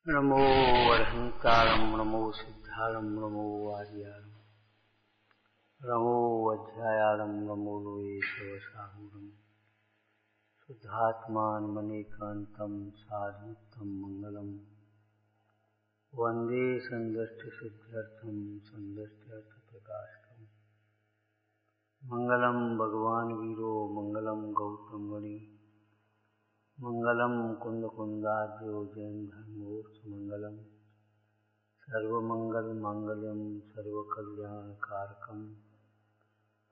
नमो अरहंकारं नमो सिद्धारं नमो आर्यारं नमो अध्यायारं नमो लोकेशवसाहूरं शुद्धात्मानमनेकान्तं साधुत्तं मंगलम् वन्दे सन्दष्टसिद्ध्यर्थं सन्दष्ट्यर्थप्रकाशकम् मंगलम भगवान वीरो मंगलम गौतम गणि मंगलम कुंद कुंदाद्यो जैन धर्मोर्थ मंगलम सर्वमंगल मांगल्यम सर्वकल्याण कारकम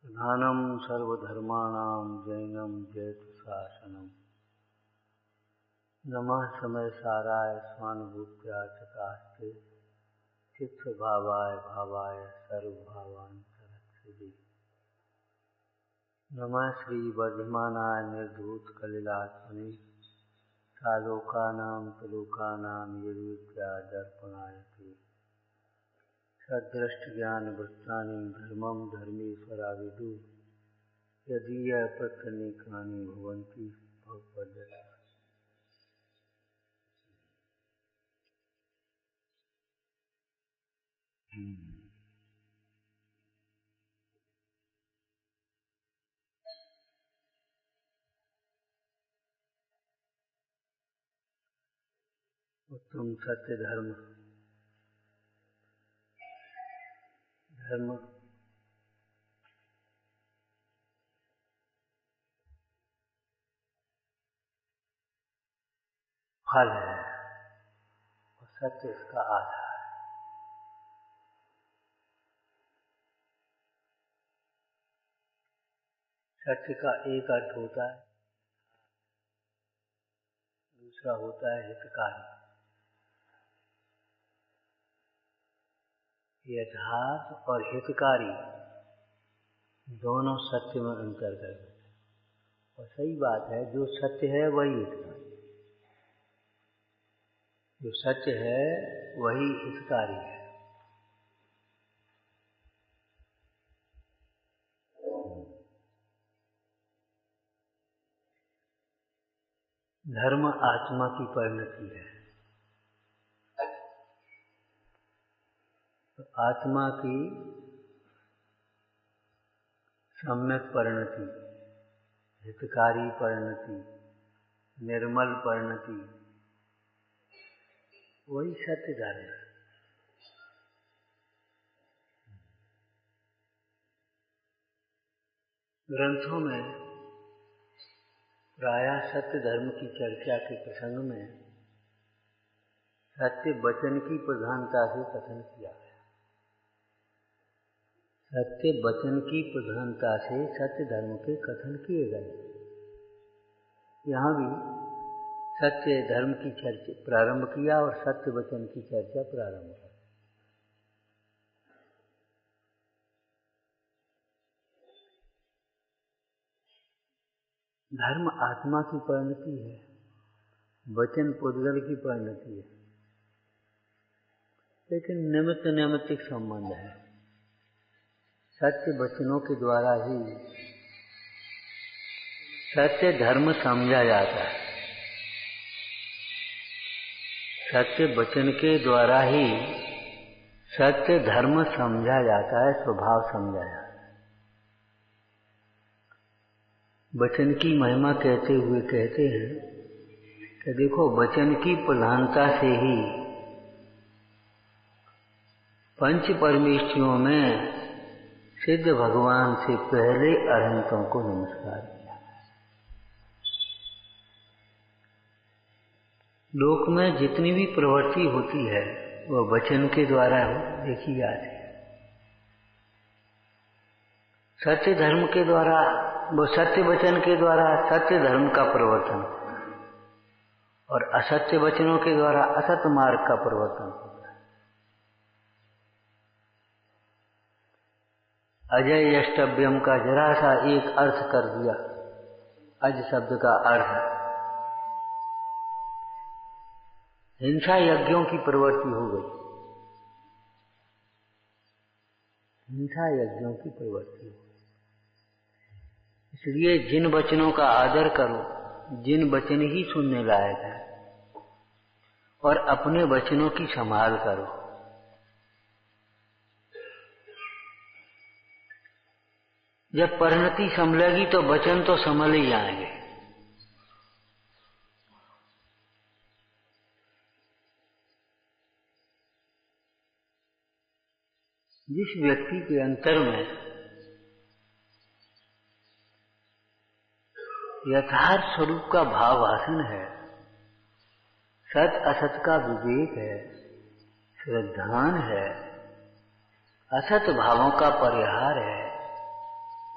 प्रधानम सर्वधर्माणां जैनम जयतु शासनम नमः समय साराय स्वानुभूत्या चकास्ते चित्त भावाय भावाय सर्वभावांतरक्षिति नमः श्री वर्धमानाय निर्धूत कलिलात्मने सालोकानां त्रिलोकानां यद्विद्या दर्पणायते सद्दृष्ट ज्ञान वृत्तानि धर्मं धर्मेश्वराविदु यदीय प्रत्यनीकानि भवन्ति भवपद्यते। उत्तम सत्य धर्म फल है और सत्य इसका आधार है। सत्य का एक अर्थ होता है, दूसरा होता है हितकारी। यथार्थ और हितकारी दोनों सत्य में अंतर्गत है। और सही बात है, जो सत्य है वही हितकारी, जो सत्य है वही हितकारी है। धर्म आत्मा की परिणति है। तो आत्मा की सम्यक परिणति, हितकारी परिणति, निर्मल परिणति, वही सत्य धर्म है। ग्रंथों में प्रायः सत्य धर्म की चर्चा के प्रसंग में सत्य वचन की प्रधानता से कथन किया गया। सत्य वचन की प्रधानता से सत्य धर्म के कथन किए गए। यहाँ भी सत्य धर्म की चर्चा प्रारंभ किया और सत्य वचन की चर्चा प्रारंभ की। धर्म आत्मा की परिणति है, वचन पुद्गल की परिणति है, लेकिन निमित्त नैमित्तिक संबंध है। सत्य वचनों के द्वारा ही सत्य धर्म समझा जाता है। सत्य वचन के द्वारा ही सत्य धर्म समझा जाता है, स्वभाव समझा जाता है। वचन की महिमा कहते हुए कहते हैं कि देखो, वचन की प्रधानता से ही पंच परमेष्ठियों में सिद्ध भगवान से पहले अरहंतों को नमस्कार किया। लोक में जितनी भी प्रवृत्ति होती है वह वचन के द्वारा देखी जाती है। सत्य धर्म के द्वारा, वो सत्य वचन के द्वारा सत्य धर्म का प्रवर्तन और असत्य वचनों के द्वारा असत्य मार्ग का प्रवर्तन होता है। अजय यष्टव्यम का जरा सा एक अर्थ कर दिया। अज शब्द का अर्थ हिंसा यज्ञों की प्रवृत्ति हो गई। हिंसा यज्ञों की प्रवृत्ति हो गई। इसलिए जिन वचनों का आदर करो, जिन वचन ही सुनने लायक है और अपने वचनों की संभाल करो। जब परिणति संभलेगी तो वचन तो संभल ही जाएंगे। जिस व्यक्ति के अंतर में यथार्थ स्वरूप का भावासन है, सत असत का विवेक है, श्रद्धान है, असत भावों का परिहार है,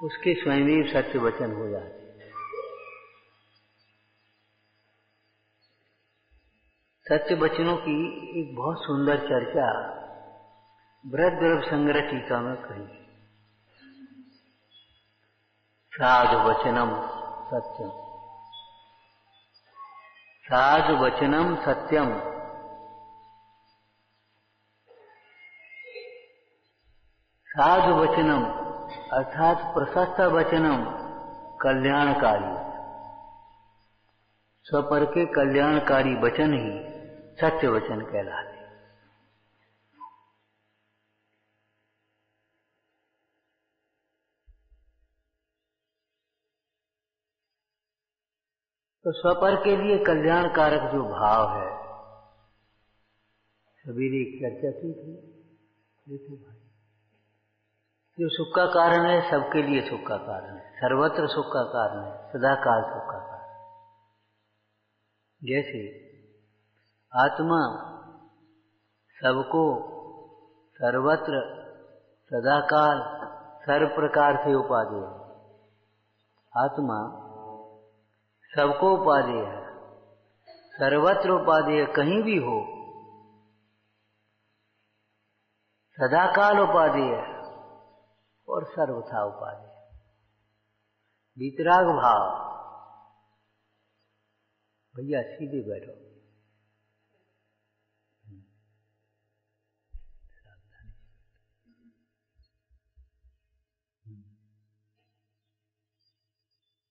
उसके स्वयं ही सत्य वचन हो जाते हैं। सत्य वचनों की एक बहुत सुंदर चर्चा बृहद्रव संग्रह टीका में कही। साधु वचनम सत्यम, साधु वचनम सत्यम, साधु वचनम अर्थात प्रशस्त वचनम कल्याणकारी, स्वपर के कल्याणकारी वचन ही सत्य वचन कहलाते। तो स्वपर के लिए कल्याणकारक जो भाव है, सवेरे एक चर्चा की थी। देखो भाई, जो सुख का कारण है सबके लिए सुख का कारण है, सर्वत्र सुख का कारण है, सदाकाल सुख का कारण। जैसे आत्मा सबको सर्वत्र सदाकाल सर्व प्रकार से उपादेय है। आत्मा सबको उपादेय है, सर्वत्र उपादेय, कहीं भी हो सदाकाल उपादेय है और सर्वथा उपादेय। वितराग भाव, भैया सीधे बैठो,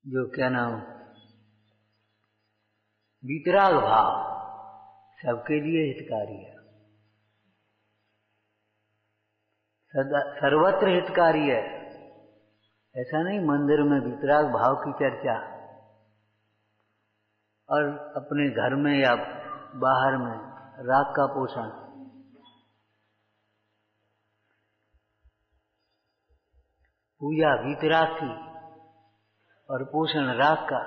जो क्या नाम, वितराग भाव सबके लिए हितकारी है, सर्वत्र हितकारी है। ऐसा नहीं मंदिर में वितराग भाव की चर्चा और अपने घर में या बाहर में राग का पोषण। पूजा वितराग की और पोषण राग का,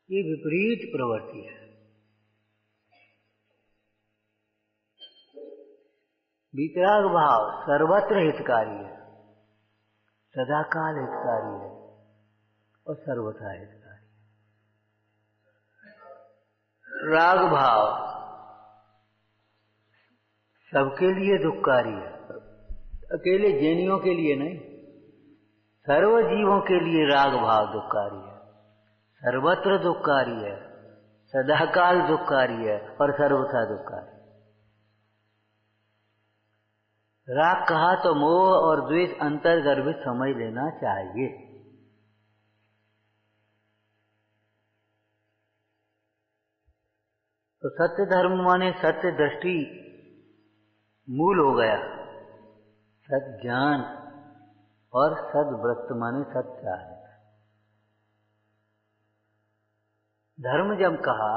ये विपरीत प्रवृत्ति है। वितराग भाव सर्वत्र हितकारी है, सदाकाल हितकारी है और सर्वथा हितकारी है। राग भाव सबके लिए दुखकारी है, अकेले जैनियों के लिए नहीं, सर्व जीवों के लिए राग भाव दुखकारी है, सर्वत्र दुखकारी है, सदाकाल दुखकारी है और सर्वथा दुखकारी। राग कहा तो मोह और द्वेष अंतर्गर्भित समझ लेना चाहिए। तो सत्य धर्म माने सत्य दृष्टि मूल हो गया, सत ज्ञान और सद्वृत्त माने सत्याचार। धर्म जब कहा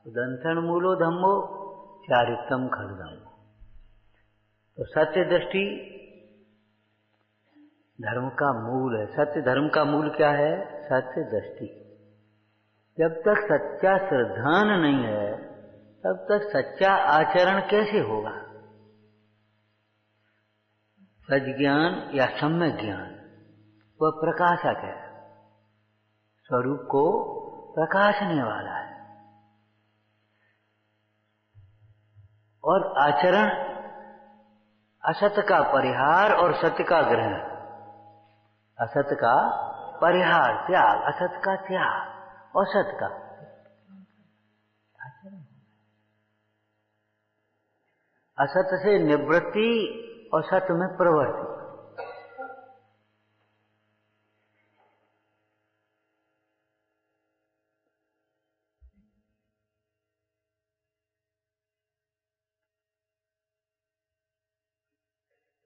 तो दंसन मूलो धम्मो चारित्रम खड्गम, तो सत्य दृष्टि धर्म का मूल है। सत्य धर्म का मूल क्या है? सत्य दृष्टि। जब तक सच्चा श्रद्धान नहीं है तब तक सच्चा आचरण कैसे होगा? सज्ञान या सम्यक ज्ञान वह प्रकाशक है, स्वरूप को प्रकाशने वाला है। और आचरण असत का परिहार और सत्य का ग्रहण, असत का परिहार त्याग, असत का त्याग और सत्य का आचरण। असत से निवृत्ति और सत्य में प्रवृत्ति।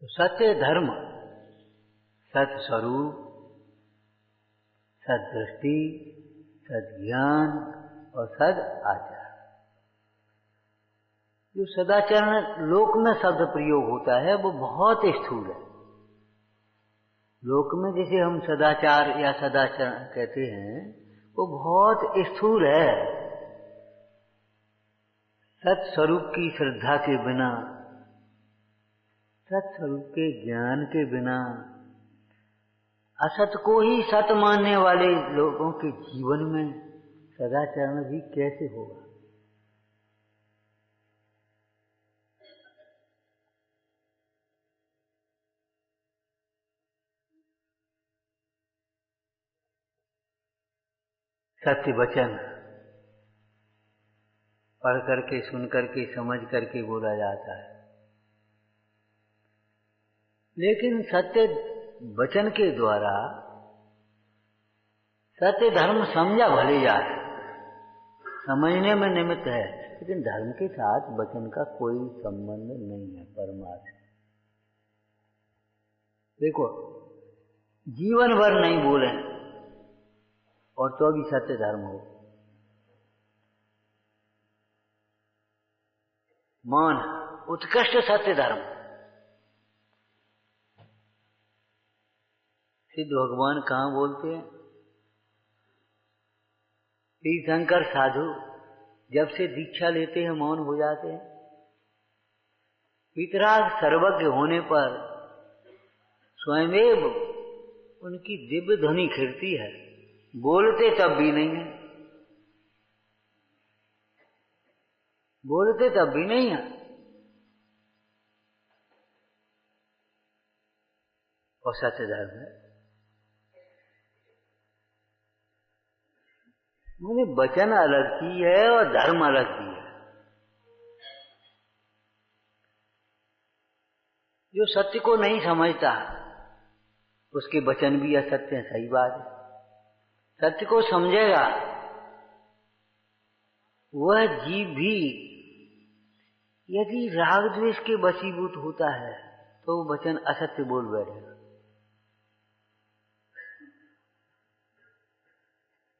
तो सत्य धर्म, सत स्वरूप, सद दृष्टि, सद ज्ञान और सद आचार। जो सदाचरण लोक में शब्द प्रयोग होता है वो बहुत स्थूल है। लोक में जैसे हम सदाचार या सदाचरण कहते हैं वो बहुत स्थूल है। सत स्वरूप की श्रद्धा के बिना, सत स्वरूप के ज्ञान के बिना, असत को ही सत मानने वाले लोगों के जीवन में सदाचरण भी कैसे होगा? सत्य वचन पढ़ करके, सुन करके, समझ करके बोला जाता है, लेकिन सत्य वचन के द्वारा सत्य धर्म समझा भले जाए, समझने में निमित्त है, लेकिन धर्म के साथ वचन का कोई संबंध नहीं है। परमार्थ देखो, जीवन भर नहीं बोले और तो भी सत्य धर्म हो। मौन उत्कृष्ट सत्य धर्म। सिद्ध भगवान कहाँ बोलते हैं? तीर्थंकर साधु जब से दीक्षा लेते हैं मौन हो जाते हैं। वितराग सर्वज्ञ होने पर स्वयमेव उनकी दिव्य ध्वनि खिलती है, बोलते तब भी नहीं है, बोलते तब भी नहीं है। और सत्य धर्म है। मैंने वचन अलग की है और धर्म अलग की है। जो सत्य को नहीं समझता उसके वचन भी असत्य हैं, सही बात है। सत्य को समझेगा वह जीव भी यदि राग द्वेष के वशीभूत होता है तो वो वचन असत्य बोल बैठेगा।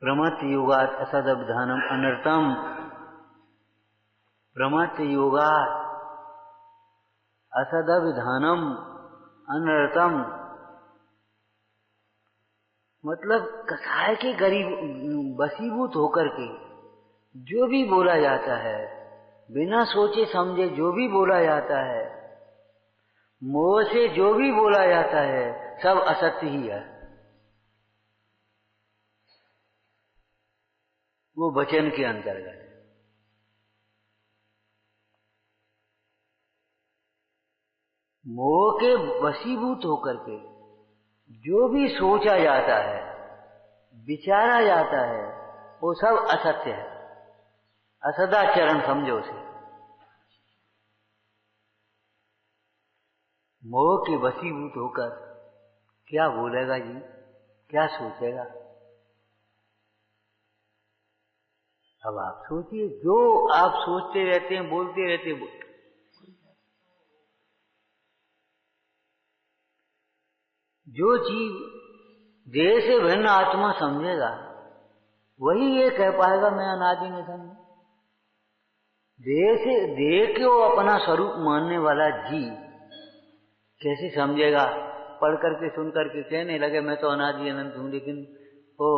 प्रमत्त योगात् असदभिधानम अनर्थम। प्रमत्त योगात् असदभिधानम अनर्थम, मतलब कसाय के गरीब वशीभूत होकर के जो भी बोला जाता है, बिना सोचे समझे जो भी बोला जाता है, मोह से जो भी बोला जाता है, सब असत्य ही है। वो वचन के अंतर्गत है। मोह के वशीभूत होकर के जो भी सोचा जाता है, विचारा जाता है, वो सब असत्य है, असदाचरण समझो उसे। मोह के वशीभूत होकर क्या बोलेगा जी, क्या सोचेगा? अब आप सोचिए, जो आप सोचते रहते हैं, बोलते रहते हैं, जो जीव देह से भिन्न आत्मा समझेगा वही ये कह पाएगा मैं अनादि निधन हूं। देह को अपना स्वरूप मानने वाला जीव कैसे समझेगा? पढ़ करके सुन करके कहने लगे मैं तो अनादि अनंत हूं, लेकिन वो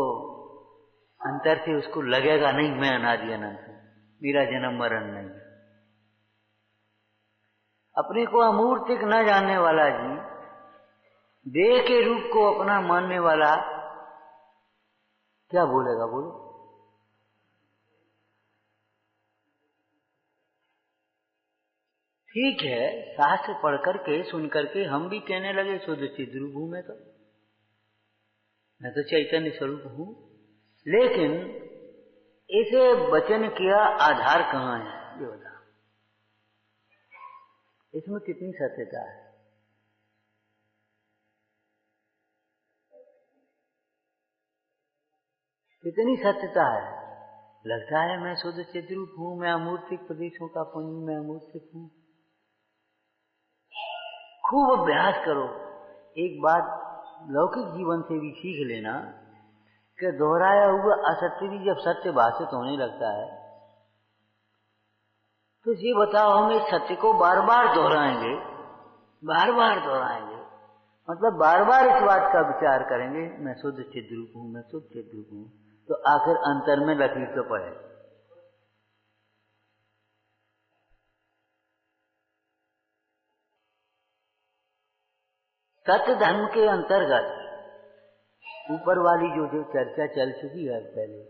अंतर से उसको लगेगा नहीं मैं अनादि अनंत हूं, मेरा जन्म मरण नहीं है। अपने को अमूर्तिक न जानने वाला जी, देह के रूप को अपना मानने वाला क्या बोलेगा? बोलो। ठीक है, शास्त्र पढ़ करके सुन करके हम भी कहने लगे शुद्ध चिद्रूप हूं, मैं तो चैतन्य स्वरूप हूं, लेकिन इस वचन का आधार कहाँ है ये बता, इसमें कितनी सत्यता है? कितनी सत्यता है? लगता है मैं शुद्ध चिद्रूप हूं, मैं अमूर्तिक प्रदेशों का पुंज, मैं अमूर्तिक हूं। खूब अभ्यास करो। एक बात लौकिक जीवन से भी सीख लेना कि दोहराया हुआ असत्य भी जब सत्य भाषित होने लगता है तो ये बताओ, हम इस सत्य को बार बार दोहराएंगे, बार बार दोहराएंगे, मतलब बार बार इस बात का विचार करेंगे, मैं शुद्ध चिद्रूप हूं, मैं शुद्ध चिद्रूप हूं, तो आखिर अंतर में लकीर तो पड़े। सत्य धर्म के अंतर्गत ऊपर वाली जो चर्चा चल चुकी है पहले,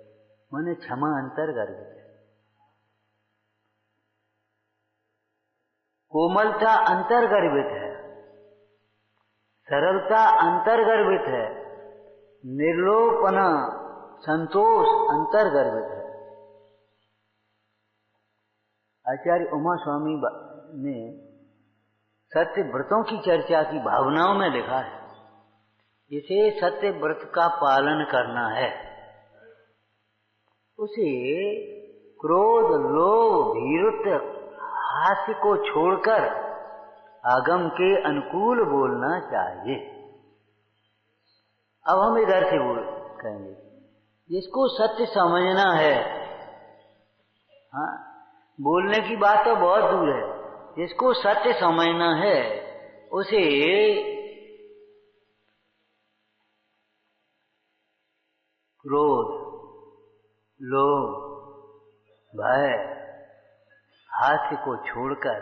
माने क्षमा अंतर्गत है, कोमलता अंतर्गर्भित है, सरलता अंतर्गर्भित है, निर्लोपना संतोष अंतर्गर्भित है। आचार्य उमा स्वामी ने सत्य व्रतों की चर्चा की भावनाओं में लिखा है, इसे सत्य व्रत का पालन करना है, उसे क्रोध लोभ भीरुत्व हास्य को छोड़कर आगम के अनुकूल बोलना चाहिए। अब हम इधर से कहेंगे, जिसको सत्य समझना है, हाँ, बोलने की बात तो बहुत दूर है, जिसको सत्य समझना है उसे क्रोध लोभ भय हास्य को छोड़कर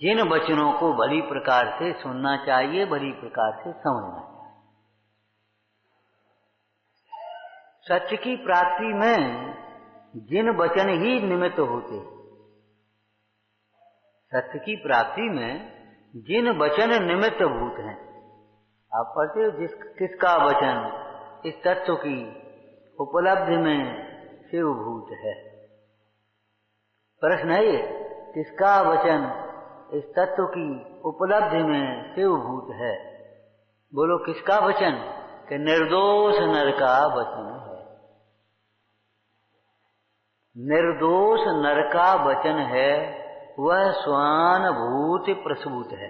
जिन वचनों को भली प्रकार से सुनना चाहिए, भली प्रकार से समझना चाहिए। सत्य की प्राप्ति में जिन वचन ही निमित्त होते, सत्य की प्राप्ति में जिन वचन निमित्त भूत हैं, आप पढ़ते हो किसका वचन इस तत्व की उपलब्धि में शिवभूत है। प्रश्न है ये, किसका वचन इस तत्व की उपलब्धि में शिवभूत है? बोलो किसका वचन? कि निर्दोष नर का वचन है। निर्दोष नर का वचन है, वह स्वानुभूति प्रसूत है।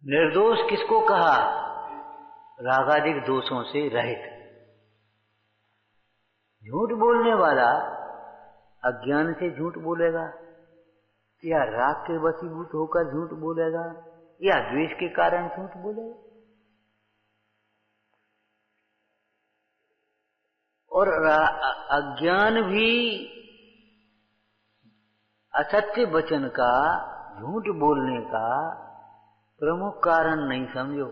निर्दोष किसको कहा? रागादिक दोषों से रहित। झूठ बोलने वाला अज्ञान से झूठ बोलेगा, या राग के वशीभूत होकर झूठ बोलेगा, या द्वेष के कारण झूठ बोलेगा। और अज्ञान भी असत्य वचन का, झूठ बोलने का प्रमुख कारण नहीं समझो।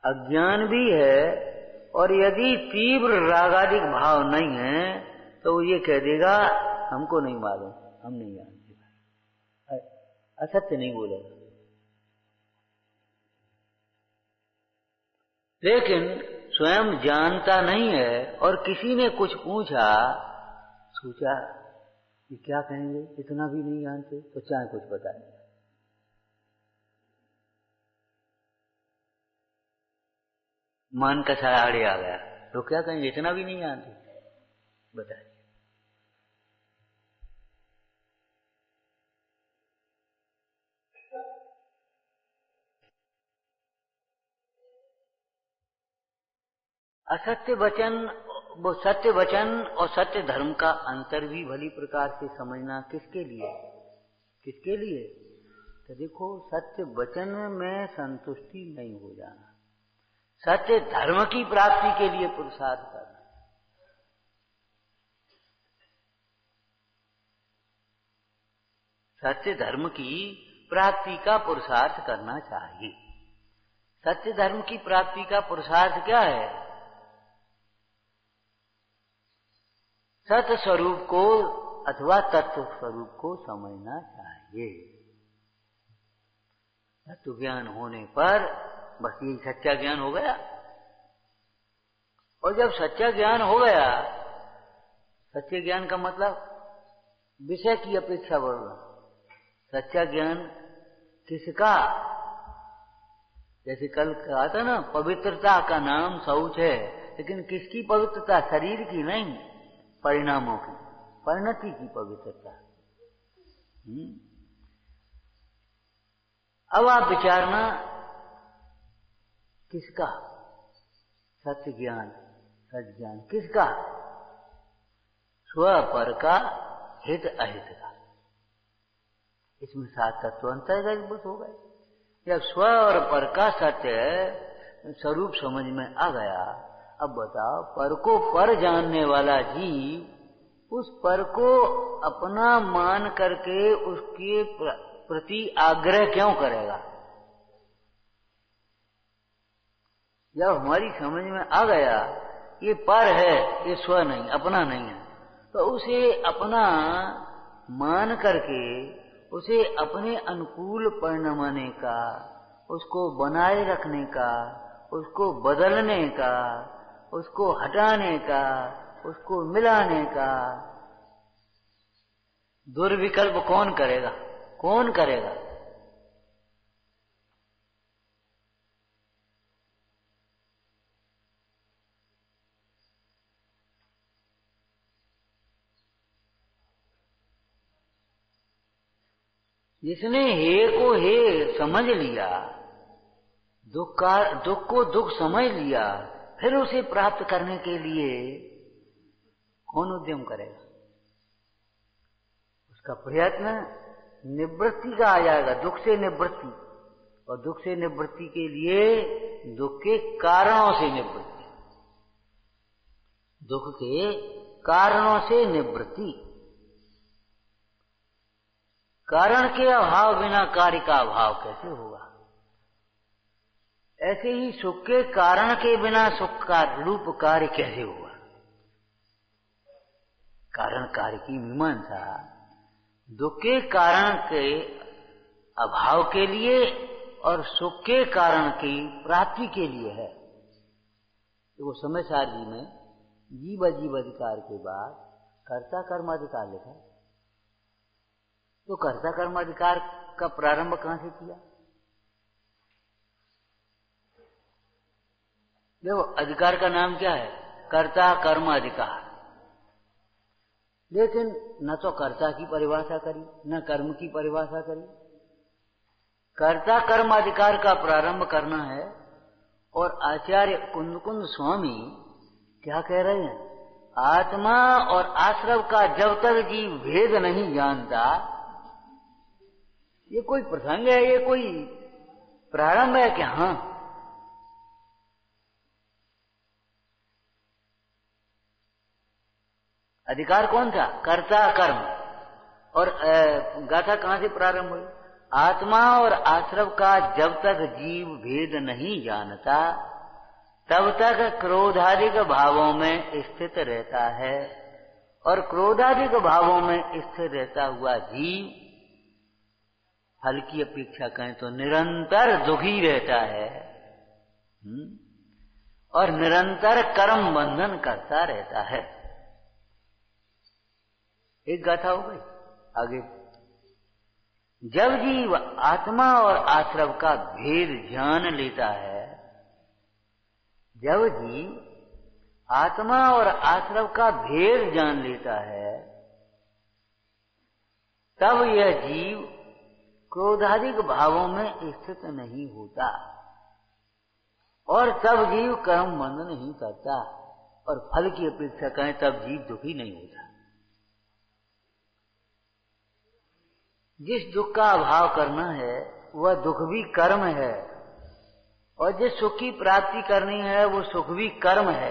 अज्ञान भी है, और यदि तीव्र रागादिक भाव नहीं है तो वो ये कह देगा हमको नहीं मालूम, हम नहीं जानते, असत्य नहीं बोलेगा। लेकिन स्वयं जानता नहीं है और किसी ने कुछ पूछा, सोचा कि क्या कहेंगे, इतना भी नहीं जानते, तो चाहे कुछ बताए। मन का सहारे आ गया तो क्या कहेंगे, इतना भी नहीं जानते, बताइए। असत्य वचन, वो सत्य वचन और सत्य धर्म का अंतर भी भली प्रकार से समझना किसके लिए, किसके लिए? तो देखो, सत्य वचन में संतुष्टि नहीं हो जाना, सत्य धर्म की प्राप्ति के लिए पुरुषार्थ करना। सत्य धर्म की प्राप्ति का पुरुषार्थ करना चाहिए। सत्य धर्म की प्राप्ति का पुरुषार्थ क्या है? सत्य स्वरूप को अथवा तत्व स्वरूप को समझना चाहिए। तत्व ज्ञान होने पर बस यही सच्चा ज्ञान हो गया। और जब सच्चा ज्ञान हो गया, सच्चे ज्ञान का मतलब विषय की अपेक्षा बढ़ना। सच्चा ज्ञान किसका? जैसे कल कहा था ना, पवित्रता का नाम शौच है, लेकिन किसकी पवित्रता? शरीर की नहीं, परिणामों की। परिणति की पवित्रता। अब आप विचारना किसका सत्य ज्ञान, सच ज्ञान किसका? स्व पर का, हित अहित का। इसमें 7 तत्व अंतर्गत हो गए। जब स्व और पर का सत्य स्वरूप समझ में आ गया, अब बताओ पर को पर जानने वाला जीव उस पर को अपना मान करके उसके प्रति आग्रह क्यों करेगा? जब हमारी समझ में आ गया ये पर है, ये स्व नहीं, अपना नहीं है, तो उसे अपना मान करके उसे अपने अनुकूल परिणमने का, उसको बनाए रखने का, उसको बदलने का, उसको हटाने का, उसको मिलाने का दुर्विकल्प कौन करेगा? कौन करेगा? जिसने हे को हे समझ लिया, दुख को दुख समझ लिया, फिर उसे प्राप्त करने के लिए कौन उद्यम करेगा? उसका प्रयत्न निवृत्ति का आ जाएगा, दुख से निवृत्ति, और दुख से निवृत्ति के लिए दुख के कारणों से निवृत्ति, दुख के कारणों से निवृत्ति। कारण के अभाव बिना कार्य का अभाव कैसे होगा? ऐसे ही सुख के कारण के बिना सुख का रूप कार्य कैसे होगा? कारण कार्य की मीमांसा दुख के कारण के अभाव के लिए और सुख के कारण की प्राप्ति के लिए है। तो समयसार जी में जीव अजीव अधिकार के बाद कर्ता कर्माधिकार लिखा। तो कर्ता कर्माधिकार का प्रारंभ कहां से किया? देखो, अधिकार का नाम क्या है? कर्ता कर्म अधिकार। लेकिन न तो कर्ता की परिभाषा करी, न कर्म की परिभाषा करी। कर्ता कर्म अधिकार का प्रारंभ करना है। और आचार्य कुंद स्वामी क्या कह रहे हैं? आत्मा और आश्रव का जब तक जीव भेद नहीं जानता, ये कोई प्रसंग है, ये कोई प्रारंभ है कि हाँ? अधिकार कौन था? कर्ता कर्म। और गाथा कहां से प्रारंभ हुई? आत्मा और आश्रव का जब तक जीव भेद नहीं जानता, तब तक क्रोधादिक भावों में स्थित रहता है। और क्रोधादिक भावों में स्थित रहता हुआ जीव फल की अपेक्षा कहें तो निरंतर दुखी रहता है और निरंतर कर्म बंधन करता रहता है। एक गाथा हो गई। आगे, जब जीव आत्मा और आश्रव का भेद जान लेता है, जब जीव आत्मा और आश्रव का भेद जान लेता है, तब यह जीव क्रोधादिक भावों में स्थित नहीं होता और तब जीव कर्म बंध नहीं करता और फल की अपेक्षा करें तब जीव दुखी नहीं होता। जिस दुख का अभाव करना है वह दुख भी कर्म है और जिस सुख की प्राप्ति करनी है वो सुख भी कर्म है।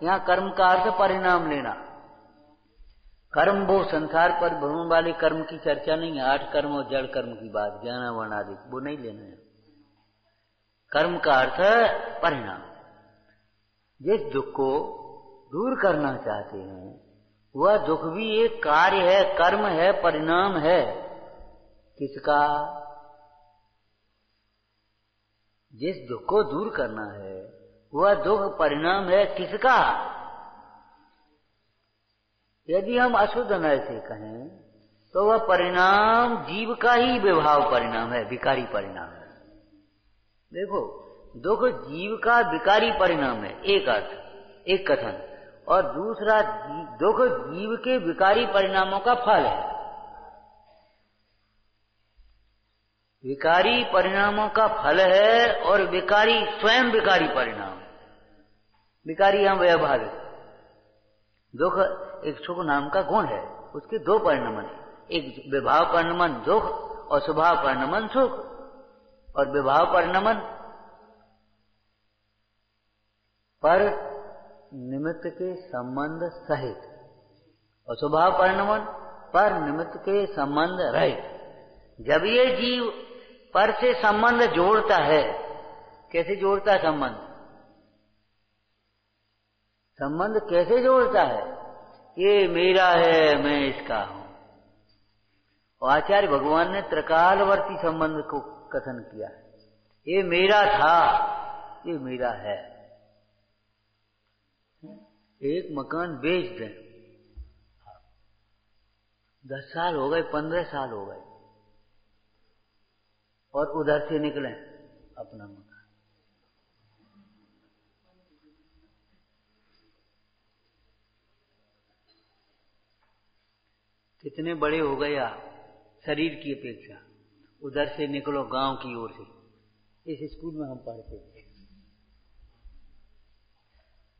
यहाँ कर्म का अर्थ परिणाम लेना। कर्म वो संसार पर भ्रमण वाले कर्म की चर्चा नहीं है। 8 कर्म और जड़ कर्म की बात, ज्ञान वर्ण आदि, वो नहीं लेना है। कर्म का अर्थ परिणाम। जिस दुख को दूर करना चाहते हैं वह दुख भी एक कार्य है, कर्म है, परिणाम है। किसका? जिस दुख को दूर करना है वह दुख परिणाम है। किसका? यदि हम अशुद्ध नय से कहें तो वह परिणाम जीव का ही विभाव परिणाम है, विकारी परिणाम है। देखो, दुख जीव का विकारी परिणाम है, एक अर्थ, एक कथन। और दूसरा दुख जीव के विकारी परिणामों का फल है। विकारी परिणामों का फल है और विकारी स्वयं विकारी परिणाम। विकारी हम व्यवहारिक। दुख एक सुख नाम का गुण है, उसके दो परिणमन, एक विभाव परिणमन दुख और स्वभाव परिणमन सुख। और विभाव परिणमन पर निमित्त के संबंध सहित और स्वभाव परिणमन पर निमित्त के संबंध रहित। जब ये जीव पर से संबंध जोड़ता है, कैसे जोड़ता है संबंध? संबंध कैसे जोड़ता है? ये मेरा है, मैं इसका हूं। और आचार्य भगवान ने त्रिकालवर्ती संबंध को कथन किया है। ये मेरा था, ये मेरा है। एक मकान बेच दें, 10 साल हो गए, 15 साल हो गए, और उधर से निकले अपना मकान, कितने बड़े हो गए आप शरीर की अपेक्षा, उधर से निकलो गांव की ओर से। इस स्कूल में हम पढ़ते थे।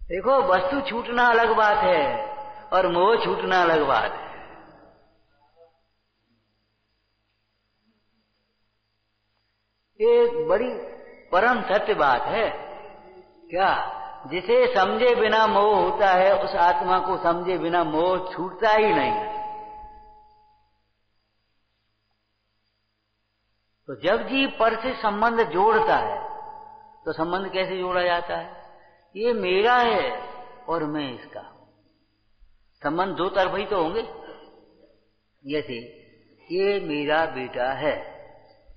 देखो, वस्तु छूटना अलग बात है और मोह छूटना अलग बात है। एक बड़ी परम सत्य बात है। क्या? जिसे समझे बिना मोह होता है, उस आत्मा को समझे बिना मोह छूटता ही नहीं। तो जब जीव पर से संबंध जोड़ता है, तो संबंध कैसे जोड़ा जाता है? ये मेरा है और मैं इसका हूं। संबंध दो तरफ ही तो होंगे। जैसे ये मेरा बेटा है,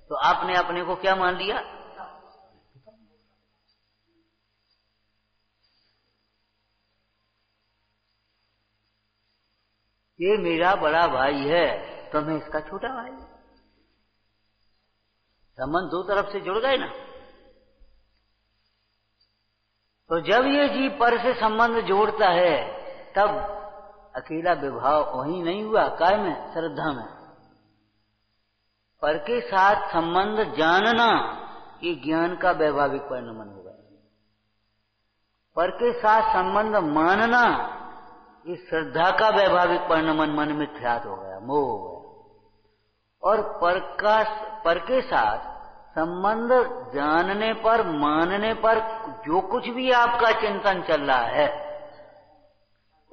तो आपने अपने को क्या मान लिया? ये मेरा बड़ा भाई है, तो मैं इसका छोटा भाई। संबंध दो तरफ से जुड़ गए ना। तो जब ये जीव पर से संबंध जोड़ता है, तब अकेला विभाव वहीं नहीं हुआ, काय में? श्रद्धा में। पर के साथ संबंध जानना, ये ज्ञान का वैभाविक परिणमन हो गया। पर के साथ संबंध मानना, ये श्रद्धा का वैभाविक परिणमन, मन में ख्यात हो गया, मोह हो गया। और पर के साथ संबंध जानने पर, मानने पर जो कुछ भी आपका चिंतन चल रहा है,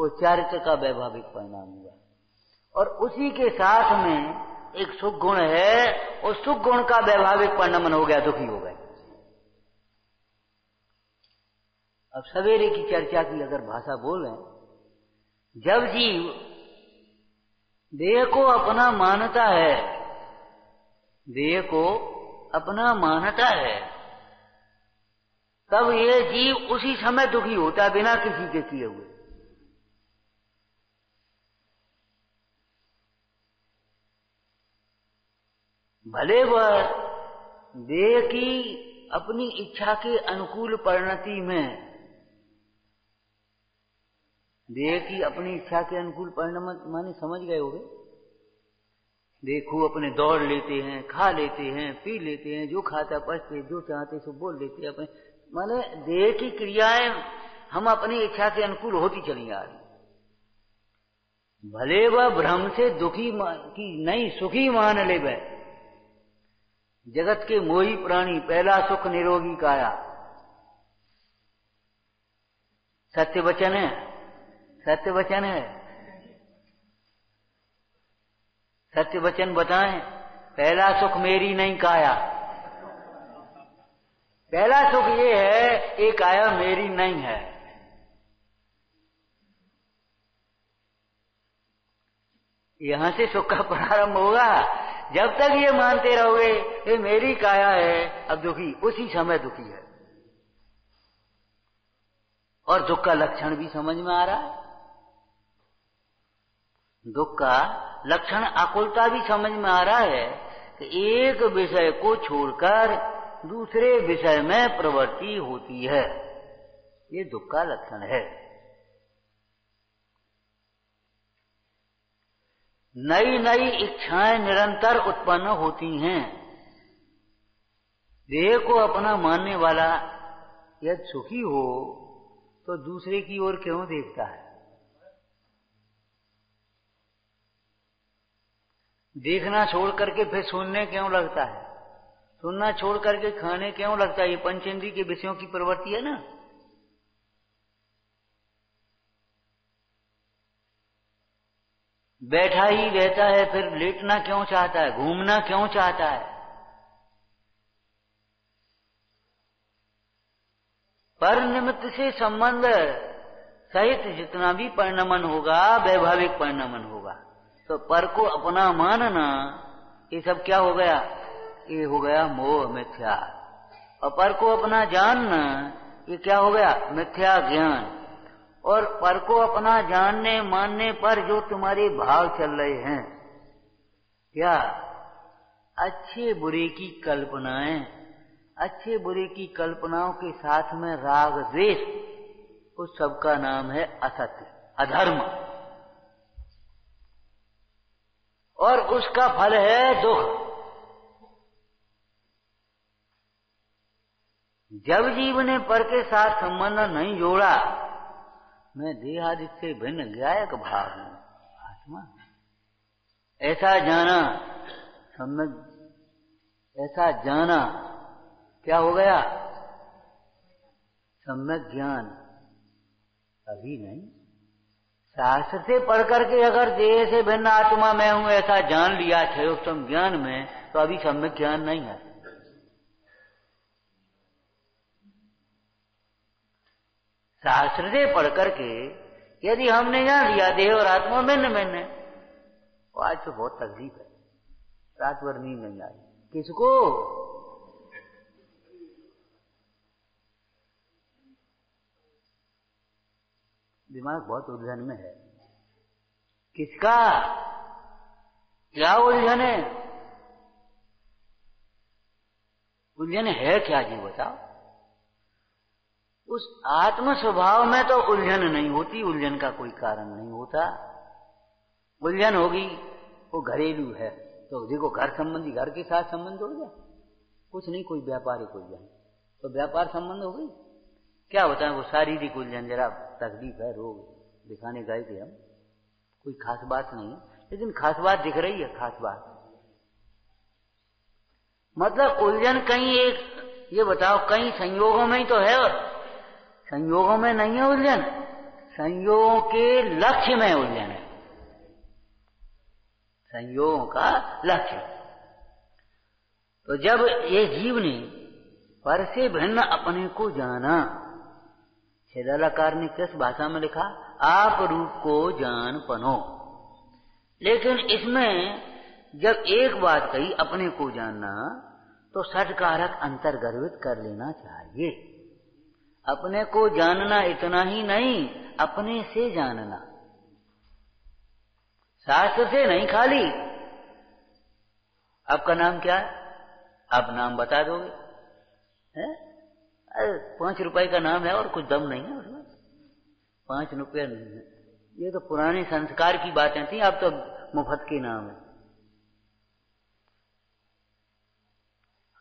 वो चारित्र का वैभाविक परिणाम हुआ। और उसी के साथ में एक सुख गुण है, उस सुख गुण का वैभाविक परिणमन हो गया, दुखी हो गए। अब सवेरे की चर्चा की अगर भाषा बोलें, जब जीव देह को अपना मानता है, देह को अपना मानता है, तब ये जीव उसी समय दुखी होता, बिना किसी के किए हुए। भले वह देह की अपनी इच्छा के अनुकूल परिणति में, देह की अपनी इच्छा के अनुकूल परिणति माने समझ गए होगे। देखो, अपने दौड़ लेते हैं, खा लेते हैं, पी लेते हैं, जो खाता पचते, जो चाहते सो बोल लेते हैं। अपने माने देह की क्रियाएं हम अपनी इच्छा के अनुकूल होती चली आ रही। भले वह भ्रम से दुखी की नहीं, सुखी मान ले वह। जगत के मोही प्राणी, पहला सुख निरोगी काया। सत्य वचन है, सत्य वचन है। सत्य वचन बताएं, पहला सुख मेरी नहीं काया। पहला सुख ये है, ये काया मेरी नहीं है। यहां से सुख का प्रारंभ होगा। जब तक ये मानते रहोगे ये मेरी काया है, अब दुखी, उसी समय दुखी है। और दुख का लक्षण भी समझ में आ रहा है। दुख का लक्षण आकुलता भी समझ में आ रहा है कि एक विषय को छोड़कर दूसरे विषय में प्रवृत्ति होती है, ये दुख का लक्षण है। नई नई इच्छाएं निरंतर उत्पन्न होती हैं। देह को अपना मानने वाला यदि सुखी हो तो दूसरे की ओर क्यों देखता है? देखना छोड़ करके फिर सुनने क्यों लगता है? सुनना छोड़ करके खाने क्यों लगता है? ये पंचेंद्रिय के विषयों की प्रवृत्ति है ना। बैठा ही रहता है, फिर लेटना क्यों चाहता है? घूमना क्यों चाहता है? पर निमित्त से संबंध सहित जितना भी परिणमन होगा, वैभाविक परिणमन होगा, तो पर को अपना मानना, ये सब क्या हो गया? ये हो गया मोह, मिथ्या। और पर को अपना जानना, ये क्या हो गया? मिथ्या ज्ञान। और पर को अपना जानने मानने पर जो तुम्हारे भाव चल रहे हैं, क्या अच्छे बुरे की कल्पनाएं, अच्छे बुरे की कल्पनाओं के साथ में राग द्वेष, उस सबका नाम है असत्य, अधर्म। और उसका फल है दुख। जब जीव ने पर के साथ संबंध नहीं जोड़ा, मैं देहादि से भिन्न ज्ञायक भाव हूं, आत्मा, ऐसा जाना, सम्यक ऐसा जाना, क्या हो गया? सम्यक ज्ञान। अभी नहीं, शास्त्र से पढ़ करके अगर देह से भिन्न आत्मा मैं हूं ऐसा जान लिया क्षयोत्तम ज्ञान में, तो अभी सम्यक ज्ञान नहीं है। शास्त्र से पढ़ करके यदि हमने जान लिया देह और आत्मा भिन्न भिन्न है, तो आज तो बहुत तकलीफ है, रात भर नींद नहीं आई। किसको? दिमाग बहुत उलझन में है। किसका? क्या उलझन है? उलझन है क्या जी, बताओ? उस आत्म स्वभाव में तो उलझन नहीं होती, उलझन का कोई कारण नहीं होता। उलझन होगी वो घरेलू है, तो देखो घर संबंधी, घर के साथ संबंध हो गया, कुछ नहीं, कोई व्यापारिक उलझन, तो व्यापार संबंध हो गई। क्या होता है वो शारीरिक उलझन, जरा तकलीफ है, रोग दिखाने गए थे हम, कोई खास बात नहीं है, लेकिन खास बात दिख रही है। खास बात मतलब उलझन कहीं एक, ये बताओ, कहीं संयोगों में ही तो है, और संयोगों में नहीं है उलझन, संयोगों के लक्ष्य में उलझन है, संयोगों का लक्ष्य। तो जब ये जीव ने पर से भिन्न अपने को जाना, छेदालाकार ने किस भाषा में लिखा? आप रूप को जान पनो। लेकिन इसमें जब एक बात कही अपने को जानना, तो षटकारक अंतर्गर्भित कर लेना चाहिए। अपने को जानना इतना ही नहीं, अपने से जानना, शास्त्र से नहीं खाली। आपका नाम क्या है? आप नाम बता दोगे? है? 5 रुपए का नाम है और कुछ दम नहीं है उसमें, 5 रुपये। ये तो पुराने संस्कार की बातें थी, अब तो मुफ्त के नाम है।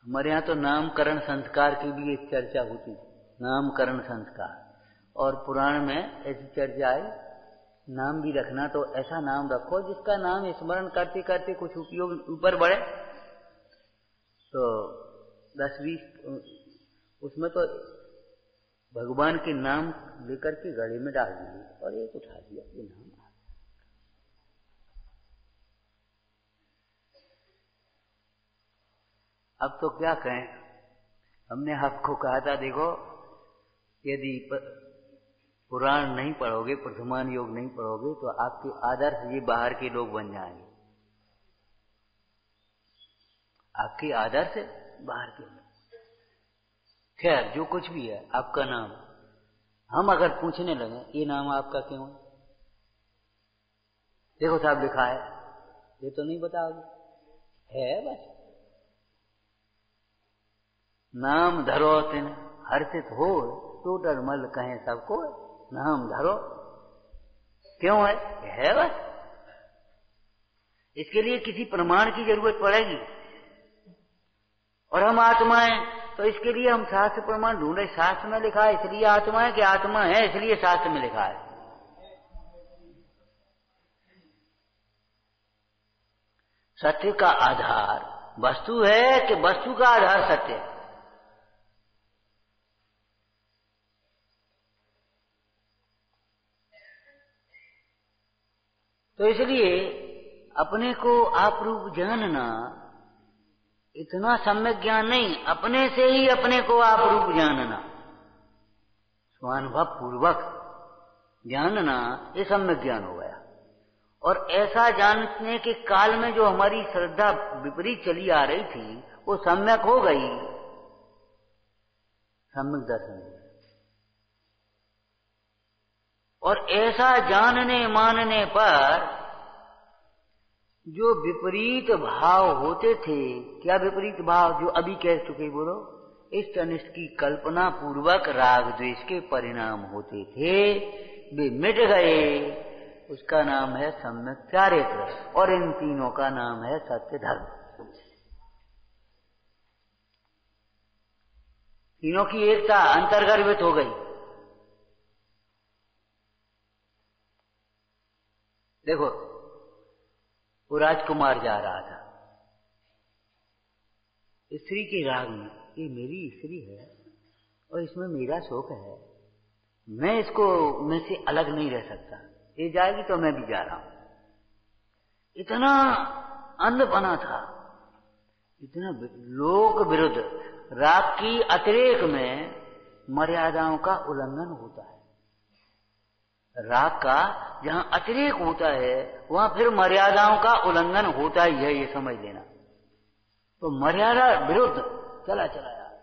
हमारे यहाँ तो नामकरण संस्कार की भी एक चर्चा होती, नामकरण संस्कार, और पुराण में ऐसी चर्चा आई, नाम भी रखना तो ऐसा नाम रखो जिसका नाम स्मरण करते करते कुछ उपयोग ऊपर बढ़े। तो 10-20 उसमें तो भगवान के नाम लेकर के गले में डाल दिए और एक उठा दिया, ये नाम। अब तो क्या कहें, हमने आपको कहा था देखो, यदि पुराण नहीं पढ़ोगे, प्रथमान योग नहीं पढ़ोगे, तो आपके आदर्श ये बाहर के लोग बन जाएंगे, आपके आदर्श बाहर के लोग। खैर जो कुछ भी है, आपका नाम हम अगर पूछने लगे, ये नाम आपका क्यों है? देखो साहब लिखा है, ये तो नहीं बताओगे, है बस। नाम धरो तिन हर्षित हो, टोटर मल कहें सबको, नाम धरो, क्यों है? बस। इसके लिए किसी प्रमाण की जरूरत पड़ेगी। और हम आत्मा हैं तो इसके लिए हम शास्त्र प्रमाण ढूंढे। शास्त्र में लिखा है इसलिए आत्मा है कि आत्मा है इसलिए शास्त्र में लिखा है। सत्य का आधार वस्तु है कि वस्तु का आधार सत्य है? तो इसलिए अपने को आप रूप जानना इतना सम्यक ज्ञान नहीं, अपने से ही अपने को आप रूप जानना, स्वानुभव पूर्वक जानना, ये सम्यक ज्ञान हो गया। और ऐसा जानने के काल में जो हमारी श्रद्धा विपरीत चली आ रही थी वो सम्यक हो गई, सम्यक दर्शन हो गया। और ऐसा जानने मानने पर जो विपरीत भाव होते थे, क्या विपरीत भाव? जो अभी कह चुके, बोलो। इष्ट अनिष्ट की कल्पना पूर्वक राग द्वेष के परिणाम होते थे, वे मिट गए। उसका नाम है सम्यक चारित्र, और इन तीनों का नाम है सत्य धर्म। तीनों की एकता अंतर्गर्भित हो गई। देखो, वो राजकुमार जा रहा था स्त्री के राग में, ये मेरी स्त्री है और इसमें मेरा शौक है, मैं इसको में से अलग नहीं रह सकता, ये जाएगी तो मैं भी जा रहा हूं। इतना अंधपना था, इतना लोक विरुद्ध। राग की अतिरेक में मर्यादाओं का उल्लंघन होता है। राग का जहां अतिरेक होता है वहां फिर मर्यादाओं का उल्लंघन होता ही है, ये समझ लेना। तो मर्यादा विरुद्ध चला यार।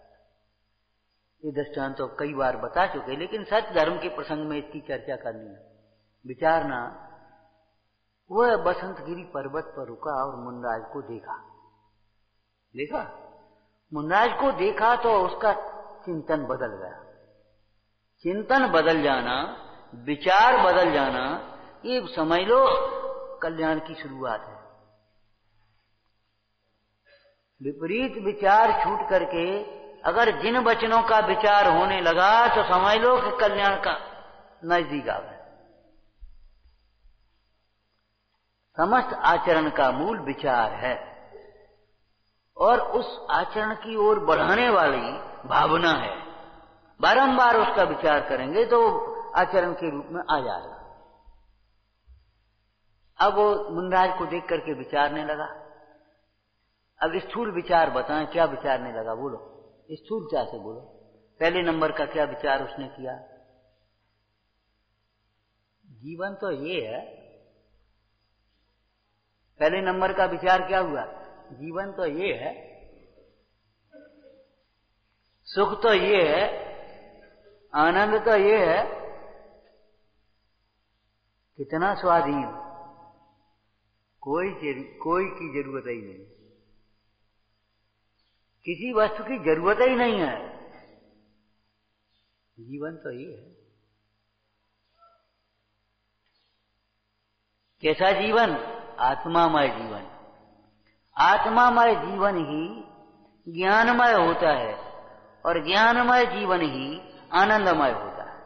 ये दृष्टांत तो कई बार बता चुके, लेकिन सत्य धर्म के प्रसंग में इसकी चर्चा करनी है, विचारना। वह बसंतगिरी पर्वत पर रुका और मुनराज को देखा। मुनराज को देखा तो उसका चिंतन बदल गया। चिंतन बदल जाना, विचार बदल जाना, ये समझ लो कल्याण की शुरुआत है। विपरीत विचार छूट करके अगर जिन वचनों का विचार होने लगा तो समझ लो कि कल्याण का नजदीक आ गया। समस्त आचरण का मूल विचार है, और उस आचरण की ओर बढ़ाने वाली भावना है। बारंबार उसका विचार करेंगे तो आचरण के रूप में आ जाएगा। अब वो मुनराज को देख करके विचारने लगा। अब स्थूल विचार बताएं, क्या विचारने लगा? बोलो, स्थूलता से बोलो। पहले नंबर का क्या विचार उसने किया? जीवन तो ये है। पहले नंबर का विचार क्या हुआ? जीवन तो ये है, सुख तो ये है, आनंद तो ये है, कितना स्वाधीन, कोई की जरूरत ही नहीं, किसी वस्तु की जरूरत ही नहीं है। जीवन तो ये है। कैसा जीवन? आत्मामय जीवन। आत्मामय जीवन ही ज्ञानमय होता है, और ज्ञानमय जीवन ही आनंदमय होता है।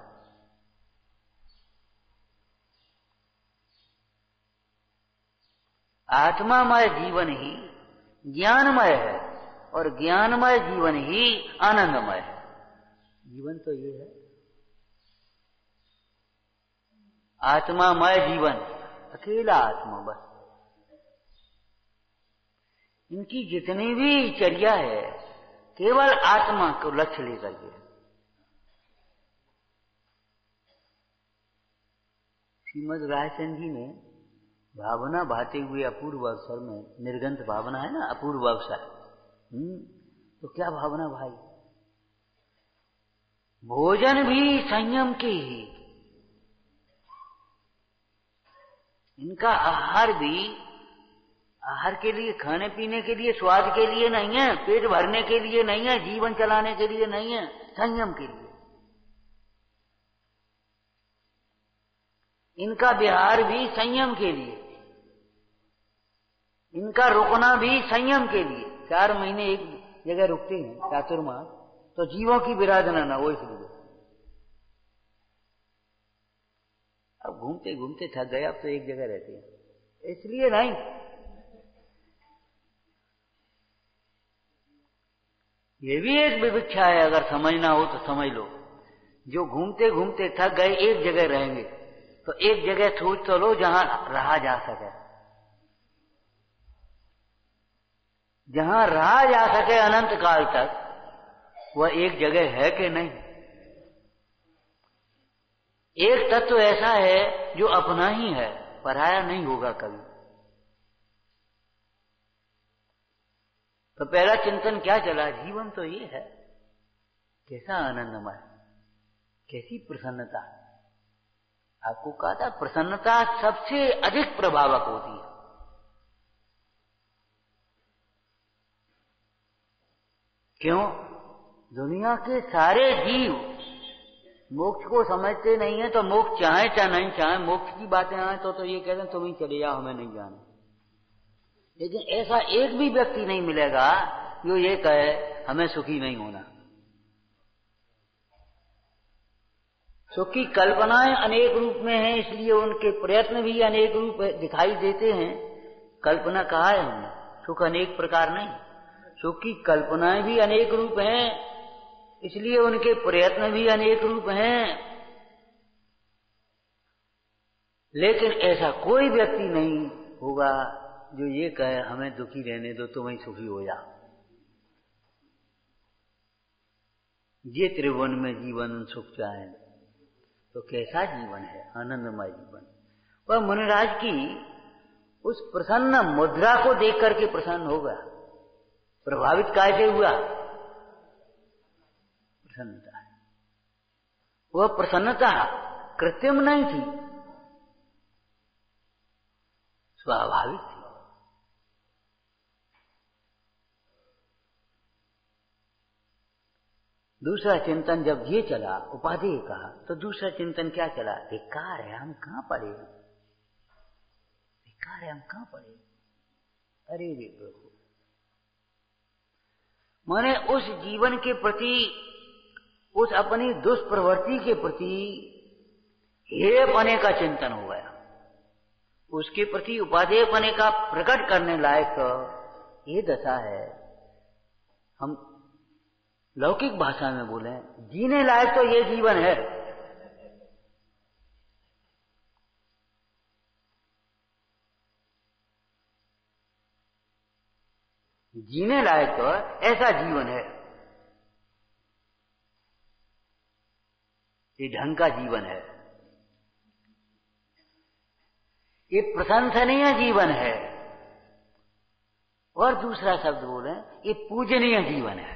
आत्मामय जीवन ही ज्ञानमय है, और ज्ञानमय जीवन ही आनंदमय है। जीवन तो ये है। आत्मामय जीवन, अकेला आत्मा बस। इनकी जितनी भी चर्या है केवल आत्मा को लक्ष्य लेकर के। श्रीमद् रायसेन जी ने भावना भाते हुए अपूर्व अवसर में, निर्गंत भावना है ना, अपूर्व अवसर, तो क्या भावना भाई? भोजन भी संयम के ही, इनका आहार भी आहार के लिए, खाने पीने के लिए, स्वाद के लिए नहीं है, पेट भरने के लिए नहीं है, जीवन चलाने के लिए नहीं है, संयम के लिए। इनका विहार भी संयम के लिए। इनका रुकना भी संयम के लिए। 4 महीने एक जगह रुकते हैं चातुर्मास, तो जीवों की विराधना ना हो इसलिए। अब घूमते घूमते थक गए, अब तो एक जगह रहते हैं, इसलिए नहीं। ये भी एक विवक्षा है, अगर समझना हो तो समझ लो। जो घूमते घूमते थक गए एक जगह रहेंगे, तो एक जगह सोच तो लो जहां रहा जा सके, जहां रहा जा सके अनंत काल तक, वह एक जगह है कि नहीं? एक तत्व ऐसा है जो अपना ही है, पराया नहीं होगा कभी। तो पहला चिंतन क्या चला? जीवन तो ये है, कैसा आनंदमय, कैसी प्रसन्नता। आपको कहा था प्रसन्नता सबसे अधिक प्रभावक होती है। क्यों? दुनिया के सारे जीव मोक्ष को समझते नहीं है, तो मोक्ष चाहे चाहे नहीं चाहे, मोक्ष की बातें आए तो ये कहते हैं तुम ही चले जाओ, हमें नहीं जाना। लेकिन ऐसा एक भी व्यक्ति नहीं मिलेगा जो ये कहे हमें सुखी नहीं होना। सुख की कल्पनाएं अनेक रूप में हैं, इसलिए उनके प्रयत्न भी अनेक रूप दिखाई देते हैं। कल्पना कहा है हमने, सुख अनेक प्रकार नहीं। सुख की कल्पनाएं भी अनेक रूप हैं, इसलिए उनके प्रयत्न भी अनेक रूप हैं। लेकिन ऐसा कोई व्यक्ति नहीं होगा जो ये कहे हमें दुखी रहने दो, तुम ही सुखी हो जाओ। ये त्रिभुवन में जीवन सुख चाहे तो कैसा जीवन है? आनंदमय जीवन। वह मुनिराज की उस प्रसन्न मुद्रा को देख करके प्रसन्न हो गया। प्रभावित कैसे हुआ? प्रसन्नता है। वह प्रसन्नता कृत्रिम नहीं थी, स्वाभाविक थी। दूसरा चिंतन जब ये चला, उपाधि कहा, तो दूसरा चिंतन क्या चला? धिक्कार है, हम कहां पड़े, धिक्कार है, हम कहां पड़े। अरे रे प्रभु, माने उस जीवन के प्रति, उस अपनी दुष्प्रवृत्ति के प्रति हेय पने का चिंतन हो गया। उसके प्रति उपादेय पने का प्रकट करने लायक ये दशा है। हम लौकिक भाषा में बोले, जीने लायक तो ये जीवन है। जीने लायक तो ऐसा जीवन है, ये ढंग का जीवन है, ये प्रशंसनीय जीवन है। और दूसरा शब्द बोले, ये पूजनीय जीवन है।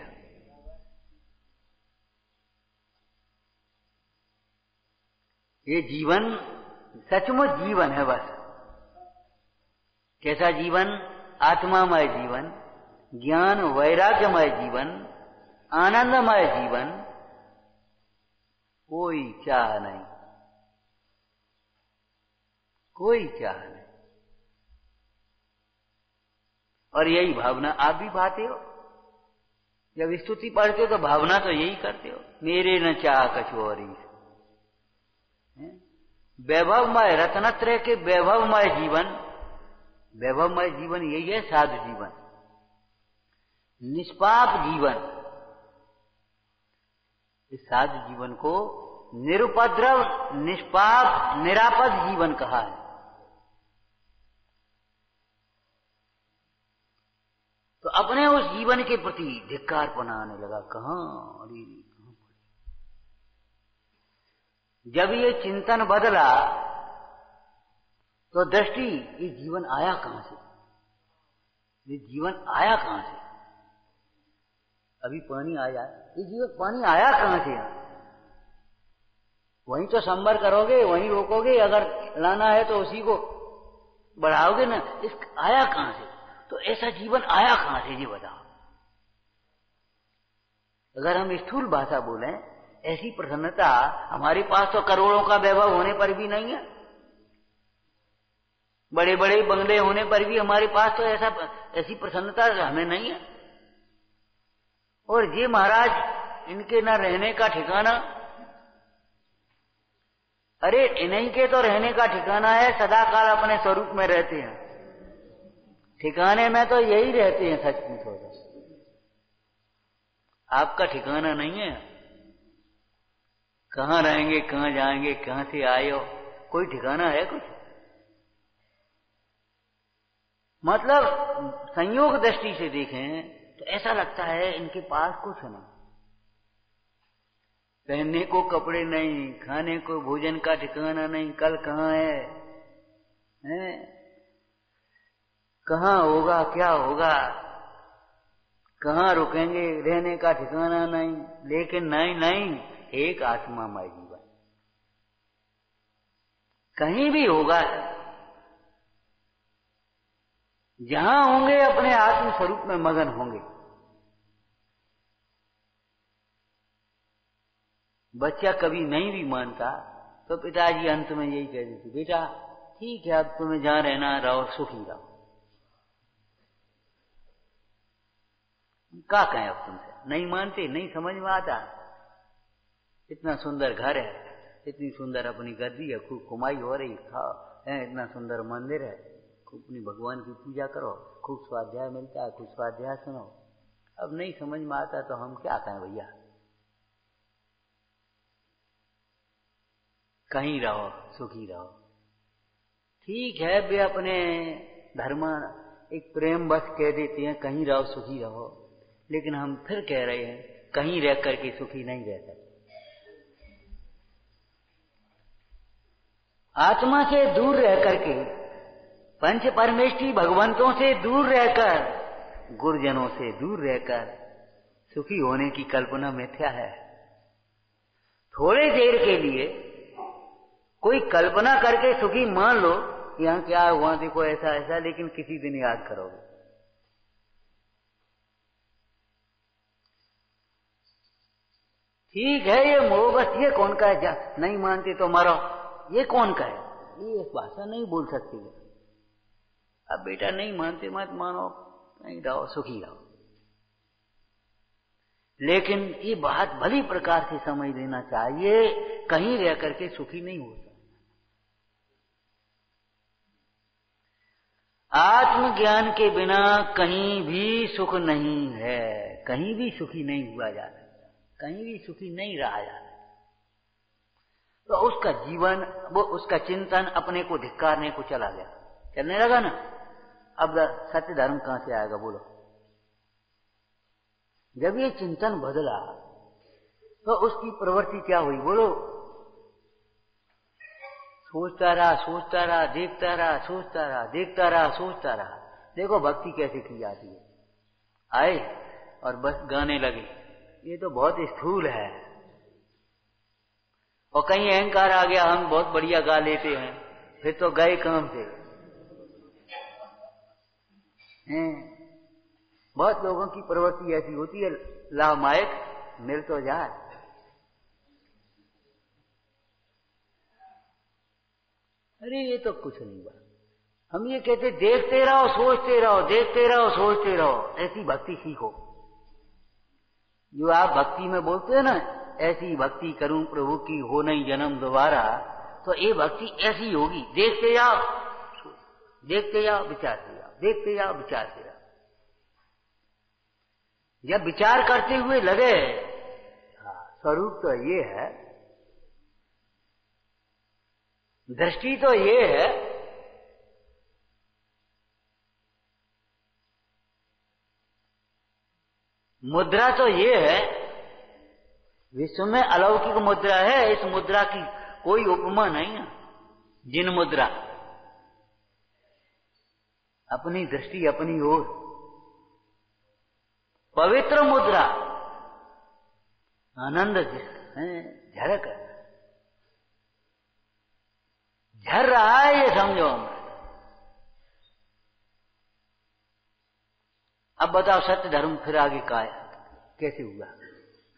ये जीवन सचमुच जीवन है। बस कैसा जीवन? आत्मामय जीवन, ज्ञान वैराग्यमय जीवन, आनंदमय जीवन, कोई चाह नहीं, कोई चाह नहीं। और यही भावना आप भी पाते हो। जब स्तुति पढ़ते हो तो भावना तो यही करते हो, मेरे न चाह कछुओरी। वैभवमय रत्नत्रय के वैभवमय जीवन, वैभवमय जीवन यही है साधु जीवन, निष्पाप जीवन। इस साधु जीवन को निरुपद्रव, निष्पाप, निरापद जीवन कहा है। तो अपने उस जीवन के प्रति धिक्कारपना आने लगा। कहां अरे कहां पड़े। जब ये चिंतन बदला तो दृष्टि, ये जीवन आया कहां से, ये जीवन आया कहां से? अभी पानी आया, ये जीवन पानी आया कहां से? वहीं तो संबर करोगे, वहीं रोकोगे, अगर लाना है तो उसी को बढ़ाओगे ना। इस आया कहां से? तो ऐसा जीवन आया कहां से, ये बताओ। अगर हम स्थूल भाषा बोलें, ऐसी प्रसन्नता हमारे पास तो करोड़ों का वैभव होने पर भी नहीं है। बड़े बड़े बंगले होने पर भी हमारे पास तो ऐसी प्रसन्नता हमें नहीं है। और ये महाराज इनके न रहने का ठिकाना, अरे इन्हीं के तो रहने का ठिकाना है, सदाकाल अपने स्वरूप में रहते हैं, ठिकाने में तो यही रहते हैं। सचमुच हो आपका ठिकाना नहीं है, कहां रहेंगे, कहां जाएंगे, कहां से आए हो, कोई ठिकाना है कुछ? मतलब संयोग दृष्टि से देखें तो ऐसा लगता है इनके पास कुछ नहीं, पहनने को कपड़े नहीं, खाने को भोजन का ठिकाना नहीं, कल कहां है? कहां होगा, क्या होगा, कहां रुकेंगे, रहने का ठिकाना नहीं। लेकिन नहीं, एक आत्मामय जीवन कहीं भी होगा, जहां होंगे अपने आत्म स्वरूप में मगन होंगे। बच्चा कभी नहीं भी मानता तो पिताजी अंत में यही कह देते, बेटा ठीक है, अब तुम्हें जहां रहना रहो, सुखी रहो। क्या कहें अब तुमसे, नहीं मानते, नहीं समझ में आता। इतना सुंदर घर है, इतनी सुंदर अपनी गद्दी है, खूब कमाई हो रही, खाओ है, इतना सुंदर मंदिर है, खूब अपनी भगवान की पूजा करो, खूब स्वाध्याय मिलता है, खूब स्वाध्याय सुनो। अब नहीं समझ में आता तो हम क्या कहें भैया, कहीं रहो, सुखी रहो। ठीक है, वे अपने धर्म एक प्रेम बस कह देते हैं कहीं रहो, सुखी रहो, लेकिन हम फिर कह रहे हैं कहीं रह करके सुखी नहीं रह सकते। आत्मा से दूर रह करके, पंच परमेष्ठी भगवंतों से दूर रहकर, गुरुजनों से दूर रहकर सुखी होने की कल्पना मिथ्या है। थोड़ी देर के लिए कोई कल्पना करके सुखी मान लो, यहां क्या हुआ देखो ऐसा ऐसा, लेकिन किसी दिन याद करोगे। ठीक है, ये मोह बस ये कौन का है, नहीं मानते तो मरो, ये कौन का है? ये भाषा नहीं बोल सकती है। अब बेटा नहीं मानते मत मानो, नहीं रहो, सुखी रहो। लेकिन ये बात भली प्रकार से समझ लेना चाहिए, कहीं रह करके सुखी नहीं होता। आत्मज्ञान के बिना कहीं भी सुख नहीं है, कहीं भी सुखी नहीं हुआ जा सकता, कहीं भी सुखी नहीं रहा जा सकता। तो उसका जीवन, वो उसका चिंतन अपने को धिक्कारने को चला गया, चलने लगा ना। अब सत्य धर्म कहां से आएगा बोलो? जब ये चिंतन बदला तो उसकी प्रवृत्ति क्या हुई बोलो? सोचता रहा, सोचता रहा, देखता रहा, सोचता रहा, देखता रहा, सोचता रहा। देखो भक्ति कैसे की जाती है। आए और बस गाने लगे, ये तो बहुत स्थूल है। और कहीं अहंकार आ गया, हम बहुत बढ़िया गा लेते हैं, फिर तो गए काम से। बहुत लोगों की प्रवृत्ति ऐसी होती है, लामायक मिल तो जाए। अरे ये तो कुछ नहीं हुआ। हम ये कहते देखते रहो, सोचते रहो, देखते रहो, सोचते रहो, ऐसी भक्ति सीखो। जो आप भक्ति में बोलते हैं ना, ऐसी भक्ति करूं प्रभु की, हो नहीं जन्म दोबारा, तो ये भक्ति ऐसी होगी। देखते जाओ, देखते जाओ, विचारते जाओ, देखते जाओ, विचारते जाओ। जब विचार करते हुए लगे, स्वरूप तो ये है, दृष्टि तो ये है, मुद्रा तो ये है, विश्व में अलौकिक मुद्रा है, इस मुद्रा की कोई उपमा नहीं है। जिन मुद्रा, अपनी दृष्टि अपनी ओर, पवित्र मुद्रा, आनंद झलक झर रहा है, ये समझो। अब बताओ सत्य धर्म फिर आगे का कैसे हुआ?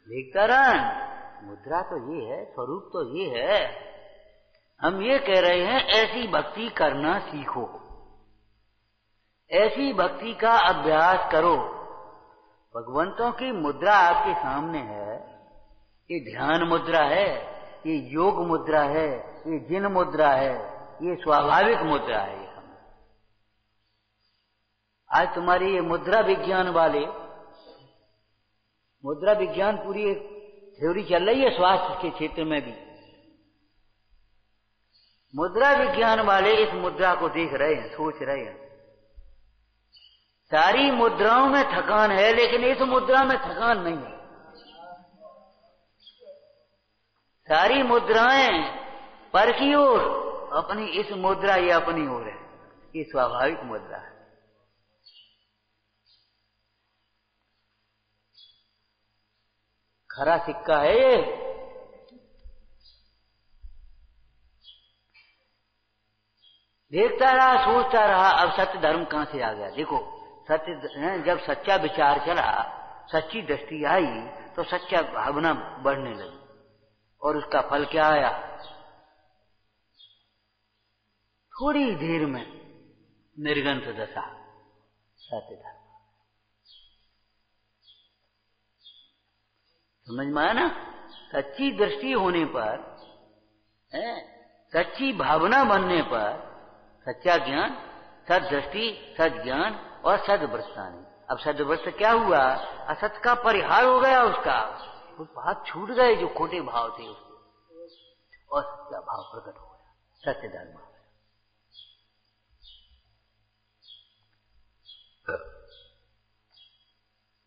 देखता रहा, मुद्रा तो ये है, स्वरूप तो ये है, हम ये कह रहे हैं ऐसी भक्ति करना सीखो, ऐसी भक्ति का अभ्यास करो। भगवंतों की मुद्रा आपके सामने है, ये ध्यान मुद्रा है, ये योग मुद्रा है, ये जिन मुद्रा है, ये स्वाभाविक मुद्रा है। आज तुम्हारी ये मुद्रा विज्ञान वाले, मुद्रा विज्ञान पूरी एक थ्योरी चल रही है स्वास्थ्य के क्षेत्र में भी। मुद्रा विज्ञान वाले इस मुद्रा को देख रहे हैं, सोच रहे हैं सारी मुद्राओं में थकान है, लेकिन इस मुद्रा में थकान नहीं है। सारी मुद्राएं पर की ओर, अपनी इस मुद्रा ये अपनी ओर है, ये स्वाभाविक मुद्रा है। खरा सिक्का है ये। देखता रहा, सोचता रहा, अब सत्य धर्म कहां से आ गया। देखो सत्य, जब सच्चा विचार चला, सच्ची दृष्टि आई, तो सच्चा भावना बढ़ने लगी, और उसका फल क्या आया? थोड़ी देर में निर्गंत दशा, सत्य धर्म। समझ में आया ना? सच्ची दृष्टि होने पर, सच्ची भावना बनने पर, सच्चा ज्ञान, सद दृष्टि, सद ज्ञान और सदवृत्तानि। अब सदवृत्त क्या हुआ? असत का परिहार हो गया, उसका वो भाव छूट गए जो खोटे भाव थे उसके, और सच्चा भाव प्रकट हो गया, सत्य धर्म हो गया।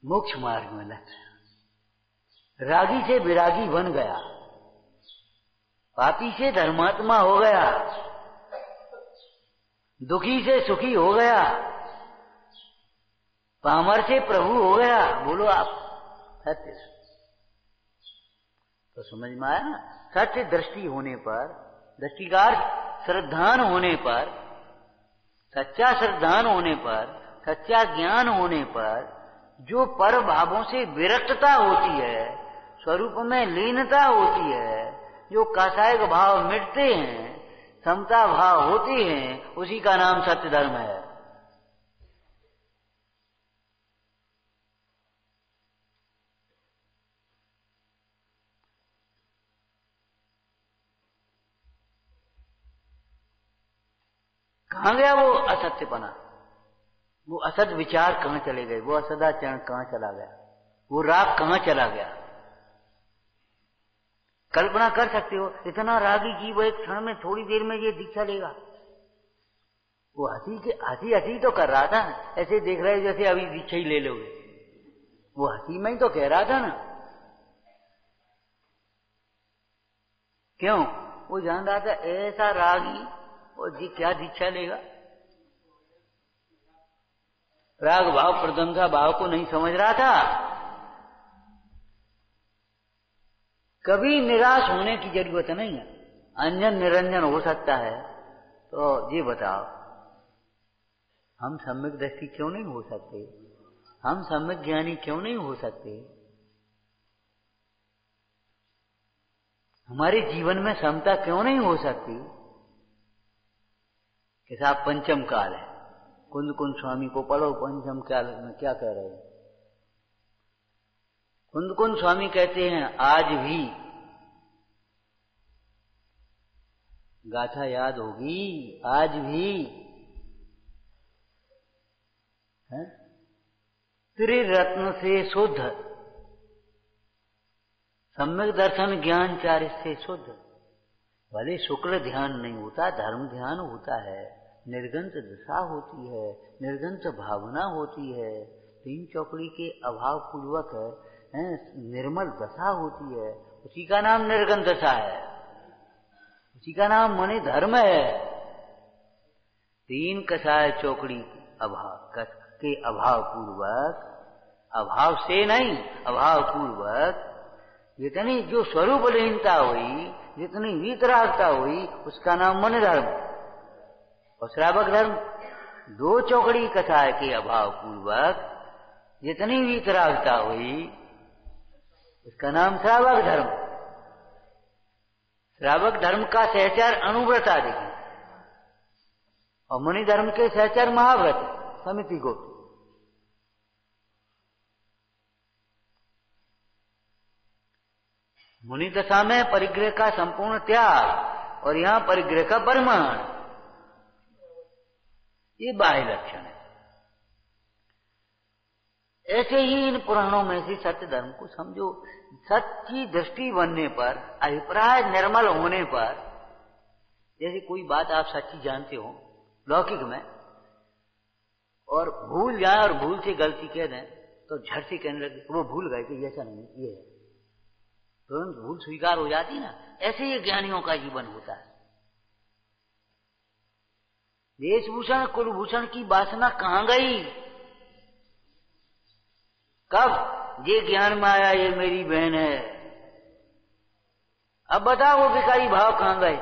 मोक्ष मार्ग में लग गया, रागी से विरागी बन गया, पापी से धर्मात्मा हो गया, दुखी से सुखी हो गया, पामर से प्रभु हो गया। बोलो आप, सत्य। तो समझ में आया ना? सत्य दृष्टि होने पर, दृष्टिकार श्रद्धान होने पर, सच्चा श्रद्धान होने पर, सच्चा ज्ञान होने पर, जो पर भावों से विरक्तता होती है, स्वरूप में लीनता होती है, जो कासायक भाव मिटते हैं, समता भाव होती हैं, उसी का नाम सत्य धर्म है। कहां गया वो असत्यपना? वो असत विचार कहां चले गए? वो असदाचरण कहां चला गया? वो राग कहां चला गया? कल्पना कर सकते हो, इतना रागी जीव एक क्षण में, थोड़ी देर में ये दीक्षा लेगा। वो हंसी तो कर रहा था, ऐसे देख रहे जैसे अभी दीक्षा ही ले लोगे। वो हंसी में ही तो कह रहा था ना। क्यों? वो जान रहा था ऐसा रागी और जी क्या दीक्षा लेगा। राग भाव प्रशंसा भाव को नहीं समझ रहा था। कभी निराश होने की जरूरत नहीं है। अंजन निरंजन हो सकता है। तो ये बताओ, हम सम्यक दृष्टि क्यों नहीं हो सकते? हम सम्यक ज्ञानी क्यों नहीं हो सकते? हमारे जीवन में समता क्यों नहीं हो सकती? कि साहब पंचम काल है, कुंद कुंद स्वामी को पढ़ो, पंचम काल में क्या कह रहे हैं। कुंद कुंद स्वामी कहते हैं आज भी, गाथा याद होगी, आज भी है त्रिरत्न से शुद्ध, सम्यक दर्शन ज्ञान चार से शुद्ध। भले शुक्ल ध्यान नहीं होता, धर्म ध्यान होता है, निर्गंत दशा होती है, निर्गंत भावना होती है, तीन चौकड़ी के अभाव पूर्वक है निर्मल दशा होती है, उसी का नाम निर्गंत दशा है, उसी का नाम मने धर्म है। तीन कसाय चौकड़ी के अभाव पूर्वक, अभाव से नहीं अभाव पूर्वक जितनी जो स्वरूप लीनता हुई, जितनी वीतरागता हुई, उसका नाम मन धर्म। और श्रावक धर्म दो चौकड़ी कसाय के अभाव पूर्वक जितनी वीतरागता हुई, उसका नाम श्रावक धर्म। श्रावक धर्म का सहचर अनुव्रत आदि की, और मुनि धर्म के सहचर महाव्रत समिति को। मुनि दशा में परिग्रह का संपूर्ण त्याग और यहां परिग्रह का परिमाण, ये बाह्य लक्षण है। ऐसे ही इन पुराणों में से सत्य धर्म को समझो। सत्य की दृष्टि बनने पर, अभिप्राय निर्मल होने पर, जैसे कोई बात आप सच्ची जानते हो लौकिक में, और भूल जाए और भूल से गलती कह दें तो झट से कहने लगे वो भूल गए कि ऐसा नहीं, ये है, तुरंत भूल स्वीकार हो जाती ना। ऐसे ही ज्ञानियों का जीवन होता है। वेशभूषण कुलभूषण की वासना कहां गई? कब ये ज्ञान में आया ये मेरी बहन है, अब बताओ वो भिखारी भाव कहां गए?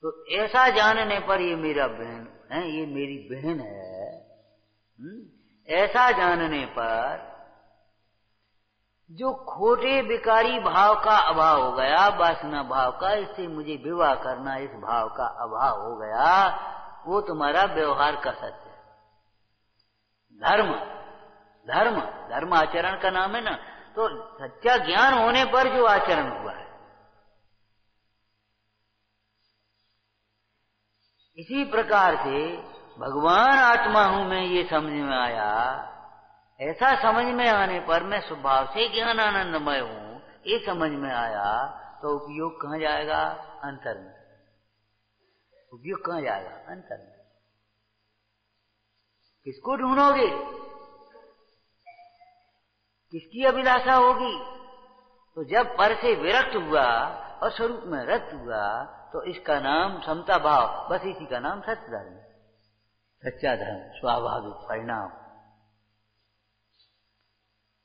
तो ऐसा जानने पर ये मेरा बहन है, ये मेरी बहन है, ऐसा जानने पर जो खोटे विकारी भाव का अभाव हो गया, वासना भाव का, इससे मुझे विवाह करना, इस भाव का अभाव हो गया, वो तुम्हारा व्यवहार का सत्य है। धर्म धर्म धर्म आचरण का नाम है ना। तो सच्चा ज्ञान होने पर जो आचरण हुआ है, इसी प्रकार से भगवान आत्मा हूं मैं, ये समझ में आया। ऐसा समझ में आने पर मैं स्वभाव से ज्ञान आनंदमय हूं, ये समझ में आया, तो उपयोग कहां जाएगा? अंतर में। उपयोग कहां जाएगा? अंतर में। किसको ढूंढोगे? किसकी अभिलाषा होगी? तो जब पर से विरक्त हुआ और स्वरूप में रत हुआ, तो इसका नाम समता भाव, बस इसी का नाम सत्य धर्म, सच्चा धर्म, स्वाभाविक परिणाम।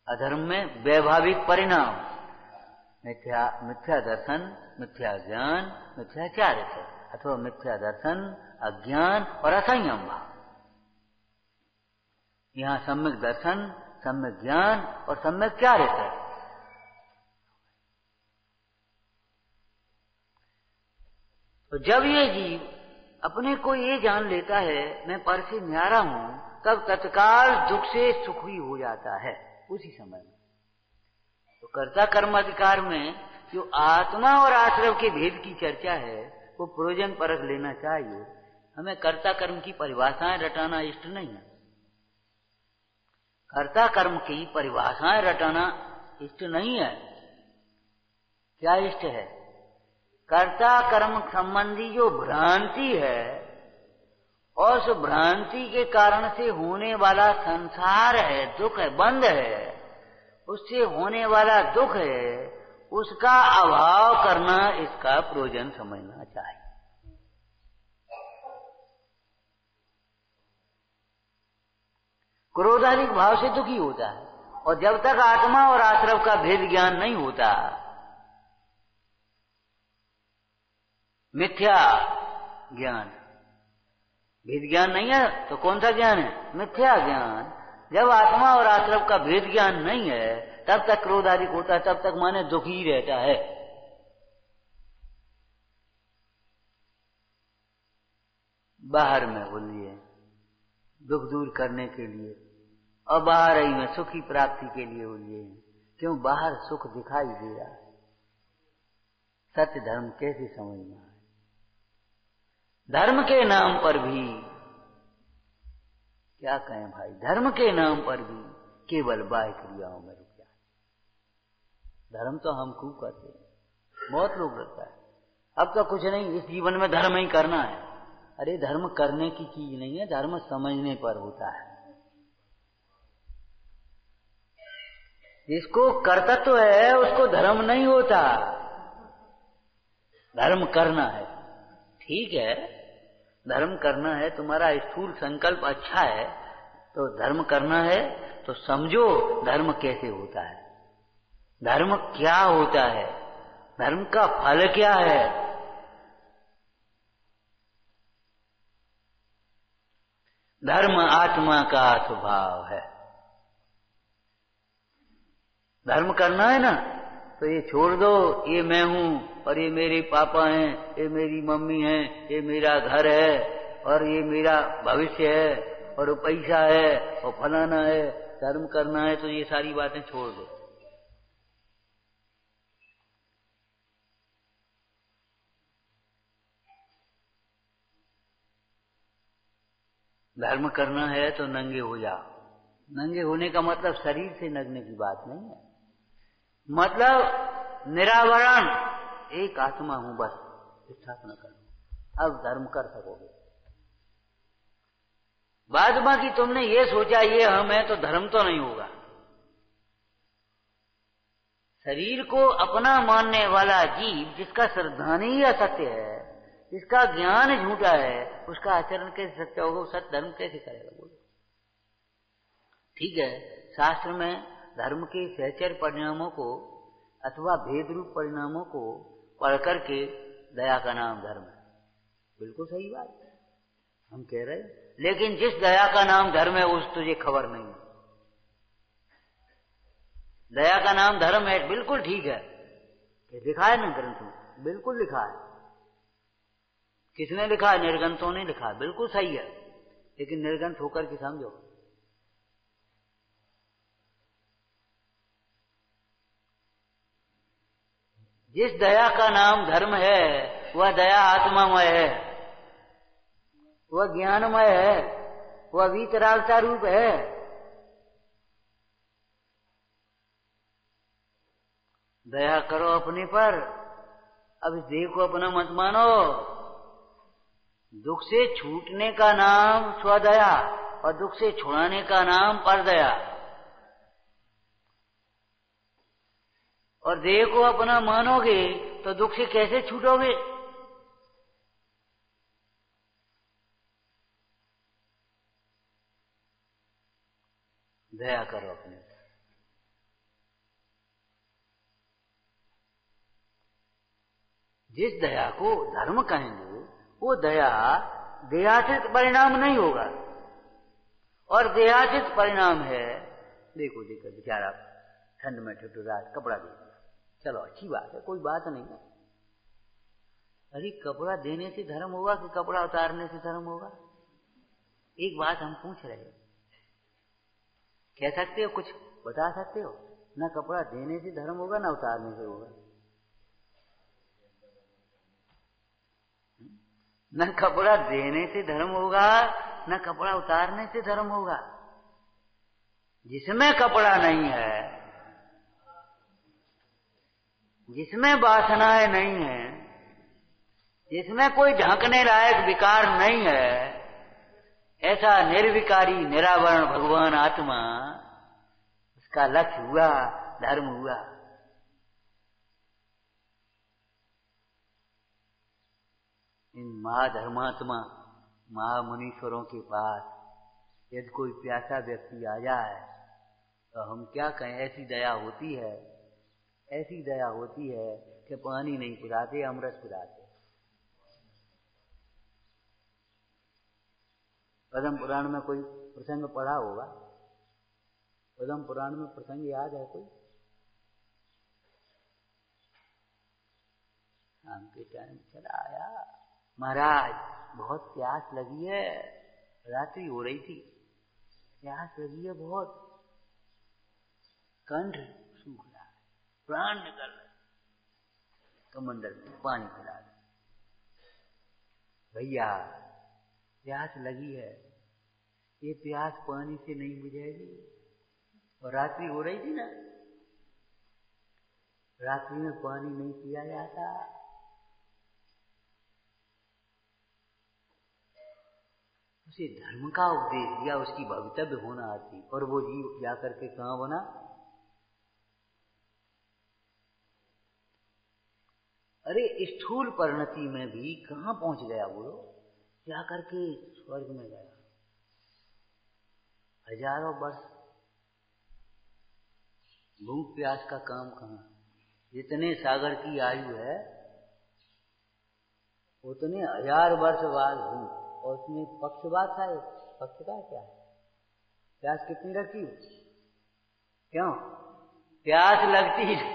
अधर्म में वैभाविक परिणाम, मिथ्या दर्शन, मिथ्या ज्ञान, मिथ्याचार्य से, अथवा मिथ्या दर्शन, अज्ञान और असंयम भाव। यहां सम्यक दर्शन, सम्यक ज्ञान और सम्यक चार्य है। तो जब ये जीव अपने को ये जान लेता है मैं पर से न्यारा हूं, तब तत्काल दुख से सुखी हो जाता है उसी समय में। तो कर्ता कर्म अधिकार में जो आत्मा और आश्रव के भेद की चर्चा है, वो प्रयोजन परख लेना चाहिए। हमें कर्ता कर्म की परिभाषाएं रटाना इष्ट नहीं है। कर्ता कर्म की परिभाषाएं रटाना इष्ट नहीं है। क्या इष्ट है? कर्ता कर्म संबंधी जो भ्रांति है, और उस भ्रांति के कारण से होने वाला संसार है, दुख है, बंध है, उससे होने वाला दुख है, उसका अभाव करना, इसका प्रयोजन समझना चाहिए। क्रोधाधिक भाव से दुखी होता है, और जब तक आत्मा और आश्रव का भेद ज्ञान नहीं होता, मिथ्या ज्ञान, भेद ज्ञान नहीं है, तो कौन सा ज्ञान है? मिथ्या ज्ञान। जब आत्मा और आश्रव का भेद ज्ञान नहीं है, तब तक क्रोधाधिक होता है, तब तक माने दुखी रहता है। बाहर में बोलिए दुख दूर करने के लिए, और बाहर ही में सुखी प्राप्ति के लिए बोलिए। क्यों? बाहर सुख दिखाई दे रहा है। सत्य धर्म कैसे समझना है? धर्म के नाम पर भी, क्या कहें भाई, धर्म के नाम पर भी केवल बाह्य क्रियाओं में रुक जाए। धर्म तो हम खूब करते हैं, बहुत लोग लगता है अब तो कुछ नहीं, इस जीवन में धर्म ही करना है। अरे धर्म करने की चीज नहीं है, धर्म समझने पर होता है। जिसको कर्तव्य है उसको धर्म नहीं होता, धर्म करना है। ठीक है, धर्म करना है, तुम्हारा स्थूल संकल्प अच्छा है, तो धर्म करना है, तो समझो धर्म कैसे होता है, धर्म क्या होता है, धर्म का फल क्या है। धर्म आत्मा का स्वभाव है। धर्म करना है ना तो ये छोड़ दो, ये मैं हूं और ये मेरे पापा हैं, ये मेरी मम्मी है, ये मेरा घर है और ये मेरा भविष्य है और वो पैसा है और फलाना है। धर्म करना है तो ये सारी बातें छोड़ दो। धर्म करना है तो नंगे हो जाओ। नंगे होने का मतलब शरीर से नगने की बात नहीं है, मतलब निरावरण, एक आत्मा हूं बस, स्थापना करो, अब धर्म कर सकोगे। बाद बाकी तुमने ये सोचा ये हम है तो धर्म तो नहीं होगा। शरीर को अपना मानने वाला जीव जिसका श्रद्धान ही असत्य है, जिसका ज्ञान झूठा है, उसका आचरण कैसे सत्य होगा? सत्य धर्म कैसे करेगा? बोलो। ठीक है, शास्त्र में धर्म के सहचर परिणामों को अथवा भेद रूप परिणामों को पढ़ करके दया का नाम धर्म है, बिल्कुल सही बात है, हम कह रहे हैं। लेकिन जिस दया का नाम धर्म है उस तुझे खबर नहीं है। दया का नाम धर्म है, बिल्कुल ठीक है, लिखा है ना ग्रंथ में, बिल्कुल लिखा है। किसने लिखा है? निर्ग्रंथों ने लिखा है, बिल्कुल सही है। लेकिन निर्ग्रंथ होकर के समझो, जिस दया का नाम धर्म है वह दया आत्मामय है, वह ज्ञानमय है, वह वीतरागता रूप है। दया करो अपने पर, अब इस देह को अपना मत मानो। दुख से छूटने का नाम स्वदया और दुख से छुड़ाने का नाम परदया। और देह को अपना मानोगे तो दुख से कैसे छूटोगे? दया करो अपने पर। जिस दया को धर्म कहेंगे वो दया देहातीत परिणाम नहीं होगा, और देहातीत परिणाम है। देखो देखो बेचारा ठंड में ठिठुरा कपड़ा दे दिया, चलो अच्छी बात है, कोई बात नहीं है। अरे कपड़ा देने से धर्म होगा कि कपड़ा उतारने से धर्म होगा? एक बात हम पूछ रहे हैं, कह सकते हो, कुछ बता सकते हो? ना कपड़ा देने से धर्म होगा ना उतारने से होगा। न कपड़ा देने से धर्म होगा न कपड़ा उतारने से धर्म होगा। जिसमें कपड़ा नहीं है, जिसमें वासनाएं नहीं है, जिसमें कोई ढकने लायक विकार नहीं है, ऐसा निर्विकारी निरावरण भगवान आत्मा, उसका लक्ष्य हुआ, धर्म हुआ। इन महाधर्मात्मा महामुनीश्वरों के पास यदि कोई प्यासा व्यक्ति आ जाए तो हम क्या कहें? ऐसी दया होती है, ऐसी दया होती है कि पानी नहीं पिलाते, अमृत पिलाते। पद्म पुराण में कोई प्रसंग पढ़ा होगा, पद्म पुराण में प्रसंग याद है कोई? शाम के टाइम चला आया, महाराज बहुत प्यास लगी है, रात्रि हो रही थी, प्यास लगी है बहुत, कंठ सूख रहा है, प्राण निकल रहे, कमंडल में पानी पिला दे। भैया प्यास लगी है, ये प्यास पानी से नहीं बुझेगी। और रात्रि हो रही थी ना, रात्रि में पानी नहीं पिया जाता। उसे धर्म का उपदेश दिया, उसकी भवितव्य होना आती, और वो जीव जाकर के कहां बना? अरे स्थूल परिणति में भी कहां पहुंच गया बोलो? जाकर के स्वर्ग में गया। हजारों वर्ष भूख प्यास का काम कहां? जितने सागर की आयु है उतने 1000 वर्ष बाद भूख, और उसमें पक्षपात था। पक्ष का क्या है? प्यास कितनी रखी हो? क्यों? प्यास लगती है।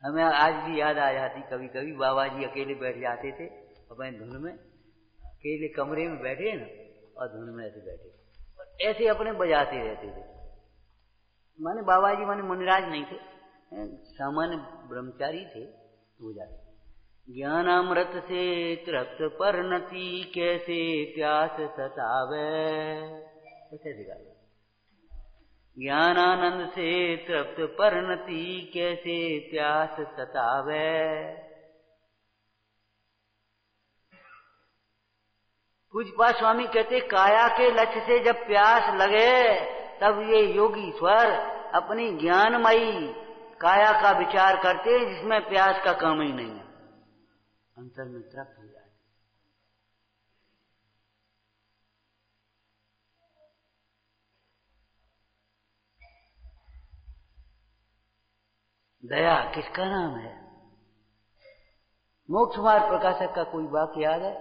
हमें आज भी याद आ जाती कभी कभी, बाबा जी अकेले बैठ जाते थे अपने धुन में, अकेले कमरे में बैठे ना और धुन में ऐसे बैठे, ऐसे अपने बजाते रहते थे। माने बाबा जी माने मुनिराज नहीं थे, सामान्य ब्रह्मचारी थे, हो जाते। ज्ञानामृत से तृप्त परनति कैसे प्यास सतावे, ऐसे दिखा। ज्ञानानंद से तृप्त परनति कैसे प्यास सतावे। पूज्यपाद स्वामी कहते काया के लक्ष्य से जब प्यास लगे तब ये योगी स्वर अपनी ज्ञानमयी काया का विचार करते हैं जिसमें प्यास का काम ही नहीं है, अंतर में तृप्त हो जाते। दया किसका नाम है? मोक्ष मार्ग प्रकाशक का कोई वाक्य याद है?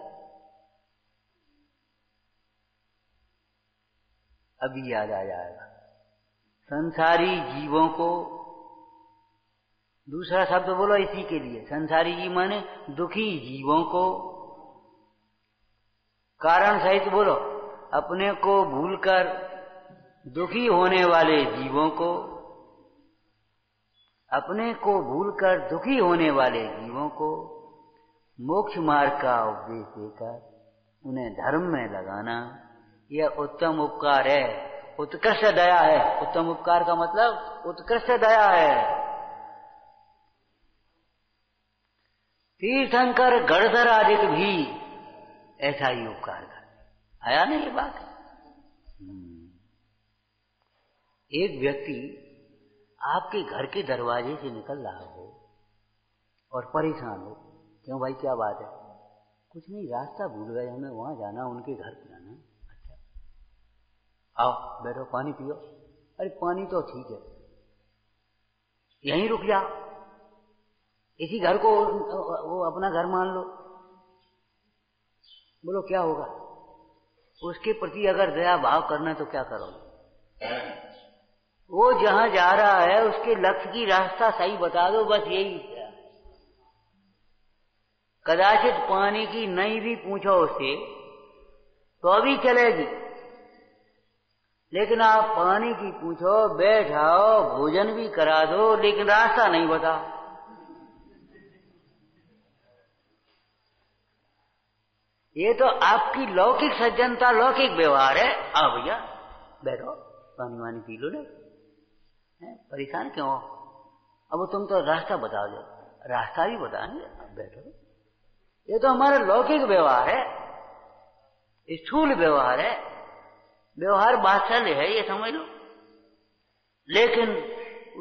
अभी याद आ जाएगा। संसारी जीवों को, दूसरा शब्द बोलो इसी के लिए, संसारी जीव माने दुखी जीवों को, कारण सहित बोलो, अपने को भूलकर दुखी होने वाले जीवों को, अपने को भूलकर दुखी होने वाले जीवों को मोक्ष मार्ग का उपदेश देकर उन्हें धर्म में लगाना, यह उत्तम उपकार है, उत्कृष्ट दया है। उत्तम उपकार का मतलब उत्कृष्ट दया है। तीर्थंकर गणधर आदि भी ऐसा ही उपकार करते। आया नहीं ये बात? एक व्यक्ति आपके घर के दरवाजे से निकल रहा हो और परेशान हो, क्यों भाई क्या बात है? कुछ नहीं, रास्ता भूल गए, हमें वहां जाना, उनके घर पे जाना। अच्छा आओ बैठो, पानी पियो। अरे पानी तो ठीक है, यहीं रुक जाओ, इसी घर को वो अपना घर मान लो। बोलो क्या होगा? उसके प्रति अगर दया भाव करना तो क्या करोगे? वो जहां जा रहा है उसके लक्ष्य की रास्ता सही बता दो, बस यही है। कदाचित पानी की नहीं भी पूछो उससे तो अभी चलेगी, लेकिन आप पानी की पूछो, बैठाओ, भोजन भी करा दो, लेकिन रास्ता नहीं बताओ। ये तो आपकी लौकिक सज्जनता, लौकिक व्यवहार है। आओ भैया बैठो, पानी वानी पी लो। ले परेशान क्यों हो? अब तुम तो रास्ता बता दो, रास्ता भी बताएंगे, अब बैठो। ये तो हमारा लौकिक व्यवहार है, स्थूल व्यवहार है, व्यवहार बात्सल्य है, ये समझ लो। लेकिन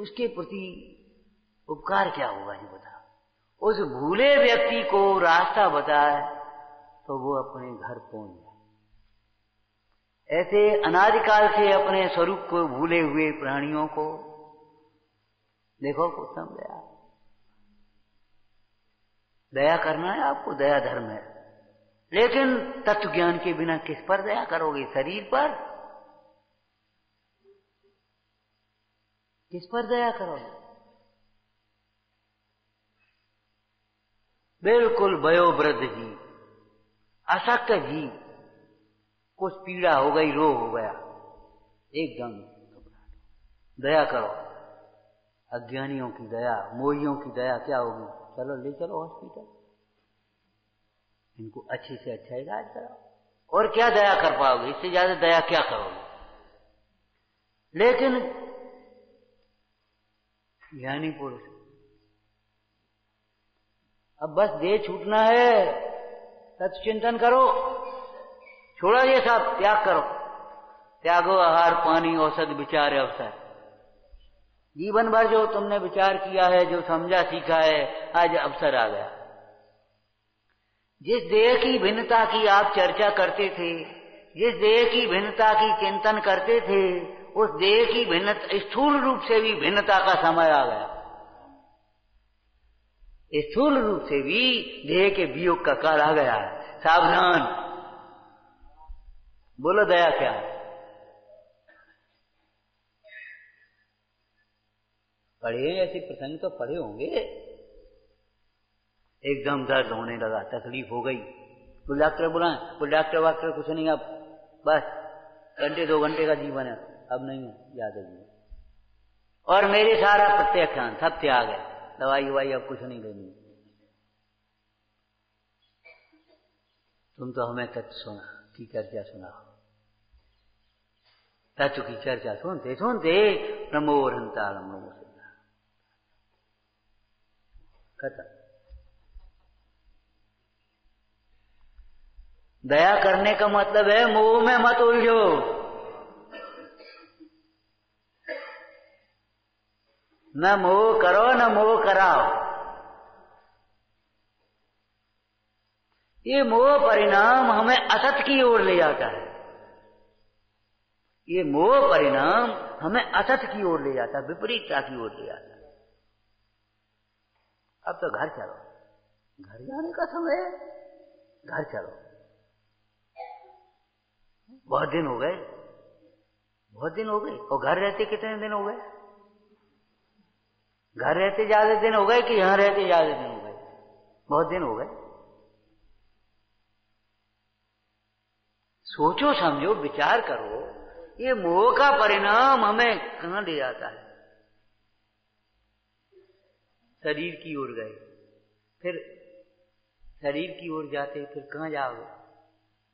उसके प्रति उपकार क्या होगा ये बता। उस भूले व्यक्ति को रास्ता बताए तो वो अपने घर पहुंच जाए। ऐसे अनादिकाल से अपने स्वरूप को भूले हुए प्राणियों को देखो, उत्तम दया, दया करना है आपको, दया धर्म है। लेकिन तत्व ज्ञान के बिना किस पर दया करोगे? शरीर पर? किस पर दया करोगे? बिल्कुल वयोवृद्ध जी, अशक्त जी, कुछ पीड़ा हो गई, रोग हो गया, एकदम दया करो। अज्ञानियों की दया, मोहियों की दया क्या होगी? चलो ले चलो हॉस्पिटल, इनको अच्छे से अच्छा इलाज कराओ। और क्या दया कर पाओगे? इससे ज्यादा दया क्या करोगे? लेकिन ज्ञानी पुरुष, अब बस देह छूटना है, सत्चिंतन करो, छोड़ो ये सब, त्याग करो। त्यागो आहार पानी औषध विचार अवसर। जीवन भर जो तुमने विचार किया है, जो समझा सीखा है, आज अवसर आ गया। जिस देह की भिन्नता की आप चर्चा करते थे, जिस देह की भिन्नता की चिंतन करते थे, उस देह की भिन्नता, स्थूल रूप से भी भिन्नता का समय आ गया। स्थूल रूप से भी देह के वियोग का काल आ गया है। सावधान, बोलो दया क्या है? पढ़े हैं ऐसे प्रसंग तो पढ़े होंगे। एकदम दर्द होने लगा, तकलीफ हो गई, तो डॉक्टर बुलाएं, तो डॉक्टर वाक्टर कुछ नहीं, अब बस घंटे 2 घंटे का जीवन है, अब नहीं है ज्यादा जीवन। और मेरे सारा प्रत्याख्यान सब त्याग है, दवाई ववाई अब कुछ नहीं लेनी। तुम तो हमें तत्व सुना की चर्चा सुनाओ, तत्व की चर्चा सुनते सुनते ब्रह्मोरहंतारम नमो सिद्धा खत्म। दया करने का मतलब है मोह में मत उलझो, न मोह करो न मोह कराओ। ये मोह परिणाम हमें असत की ओर ले जाता है, ये मोह परिणाम हमें असत की ओर ले जाता है, विपरीतता की ओर ले जाता है। अब तो घर चलो, घर जाने का समय है, घर चलो। बहुत दिन हो गए, बहुत दिन हो गए। और घर रहते कितने दिन हो गए? घर रहते ज्यादा दिन हो गए कि यहां रहते ज्यादा दिन हो गए? बहुत दिन हो गए। सोचो समझो विचार करो, ये मोह का परिणाम हमें कहां ले जाता है? शरीर की ओर गए, फिर शरीर की ओर जाते फिर कहां जाओगे?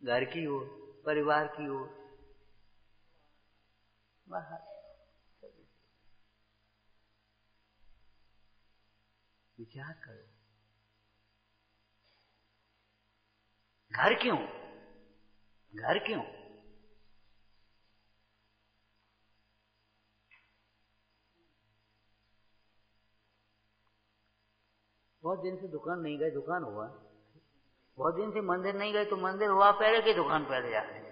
घर की ओर, परिवार की ओर, बाहर। विचार करो, घर क्यों? घर क्यों? बहुत दिन से दुकान नहीं गए, दुकान हुआ। बहुत दिन से मंदिर नहीं गए तो मंदिर हुआ, पहले की दुकान पहले जा रहे।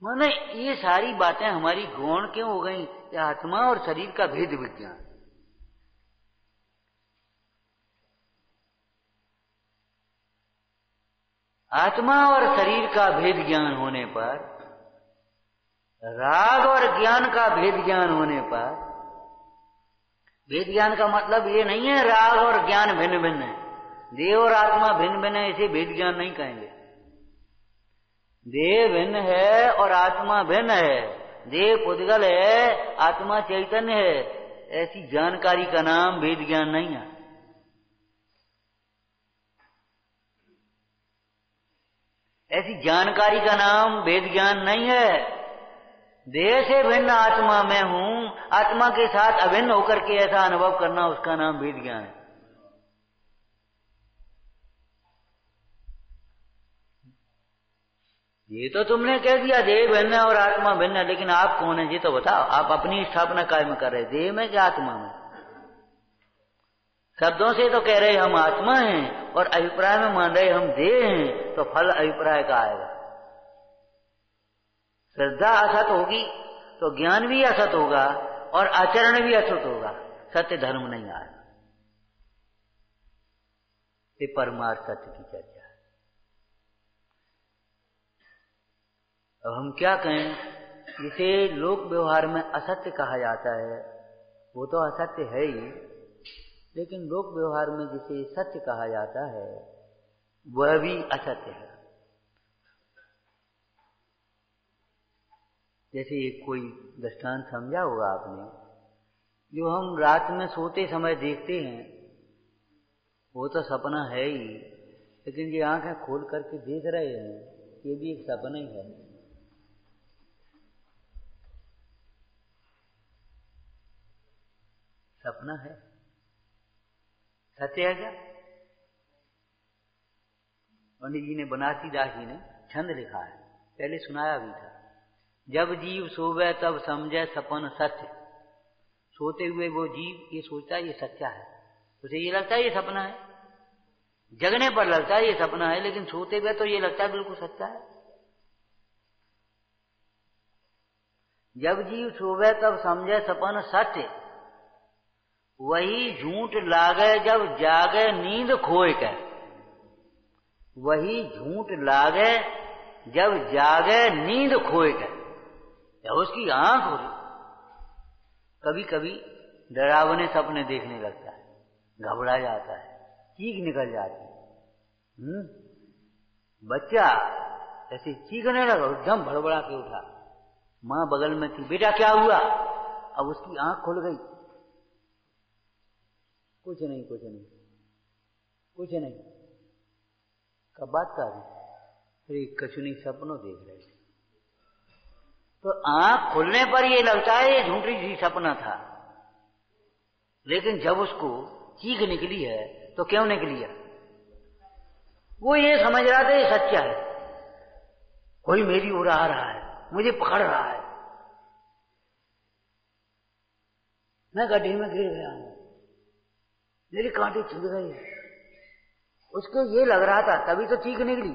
माने ये सारी बातें हमारी गौण क्यों हो गई? आत्मा और शरीर का भेद विज्ञान। आत्मा और शरीर का भेद ज्ञान होने पर, राग और ज्ञान का भेद ज्ञान होने पर, भेद ज्ञान का मतलब ये नहीं है राग और ज्ञान भिन्न भिन्न है, देह और आत्मा भिन्न भिन्न है, इसे भेद ज्ञान नहीं कहेंगे। देह भिन्न है और आत्मा भिन्न है, देह पुद्गल है, आत्मा चैतन्य है, ऐसी जानकारी का नाम भेद ज्ञान नहीं है। ऐसी जानकारी का नाम भेद ज्ञान नहीं है। देह से भिन्न आत्मा में हूं, आत्मा के साथ अभिन्न होकर के ऐसा अनुभव करना, उसका नाम भेद ज्ञान है। ये तो तुमने कह दिया देह भिन्न और आत्मा भिन्न है, लेकिन आप कौन है ये तो बताओ। आप अपनी स्थापना कायम कर रहे, देह में क्या आत्मा में? शब्दों से तो कह रहे हम आत्मा हैं और अभिप्राय में मान रहे हम देह हैं, तो फल अभिप्राय का आएगा। श्रद्धा असत होगी तो ज्ञान भी असत होगा और आचरण भी असत होगा, सत्य धर्म नहीं आएगा। ये परमार्थ सत्य की चर्चा है। अब हम क्या कहें? जिसे लोक व्यवहार में असत्य कहा जाता है वो तो असत्य है ही, लेकिन लोक व्यवहार में जिसे सत्य कहा जाता है वह भी असत्य है। जैसे एक कोई दृष्टांत समझा होगा आपने, जो हम रात में सोते समय देखते हैं वो तो सपना है ही, लेकिन ये आंखें खोल करके देख रहे हैं ये भी एक सपना ही है। सपना है, सत्य है क्या? पंडित जी ने, बनारसी दास जी ने छंद लिखा है, पहले सुनाया भी था। जब जीव सोवे तब समझे सपन सत्य। सोते हुए वो जीव ये सोचता है ये सच्चा है, उसे ये लगता है ये सपना है। जगने पर लगता है ये सपना है, लेकिन सोते हुए तो ये लगता है बिल्कुल सच्चा है। जब जीव सोवे तब समझे सपन सत्य, वही झूठ लागे जब जागे नींद खोए के। वही झूठ लागे जब जागे नींद खोए के। या उसकी आंख हो रही, कभी कभी डरावने सपने देखने लगता है, घबरा जाता है, चीख निकल जाती है। बच्चा ऐसे चीखने लगा, एकदम भड़बड़ा के उठा। माँ बगल में थी, बेटा क्या हुआ? अब उसकी आंख खुल गई, कुछ नहीं कुछ नहीं कुछ नहीं, कब बात कर रही? अरे कछु नहीं, सपनों देख रहे थे। तो आंख खुलने पर ये लगता है ये झूठी सी सपना था, लेकिन जब उसको चीख निकली है तो क्यों निकली है? वो ये समझ रहा था ये सच्चा है, कोई मेरी ओर आ रहा है, मुझे पकड़ रहा है, मैं गड्ढे में गिर गया हूं, मेरी कांटे चुभ गई। उसको ये लग रहा था, तभी तो चीख निकली।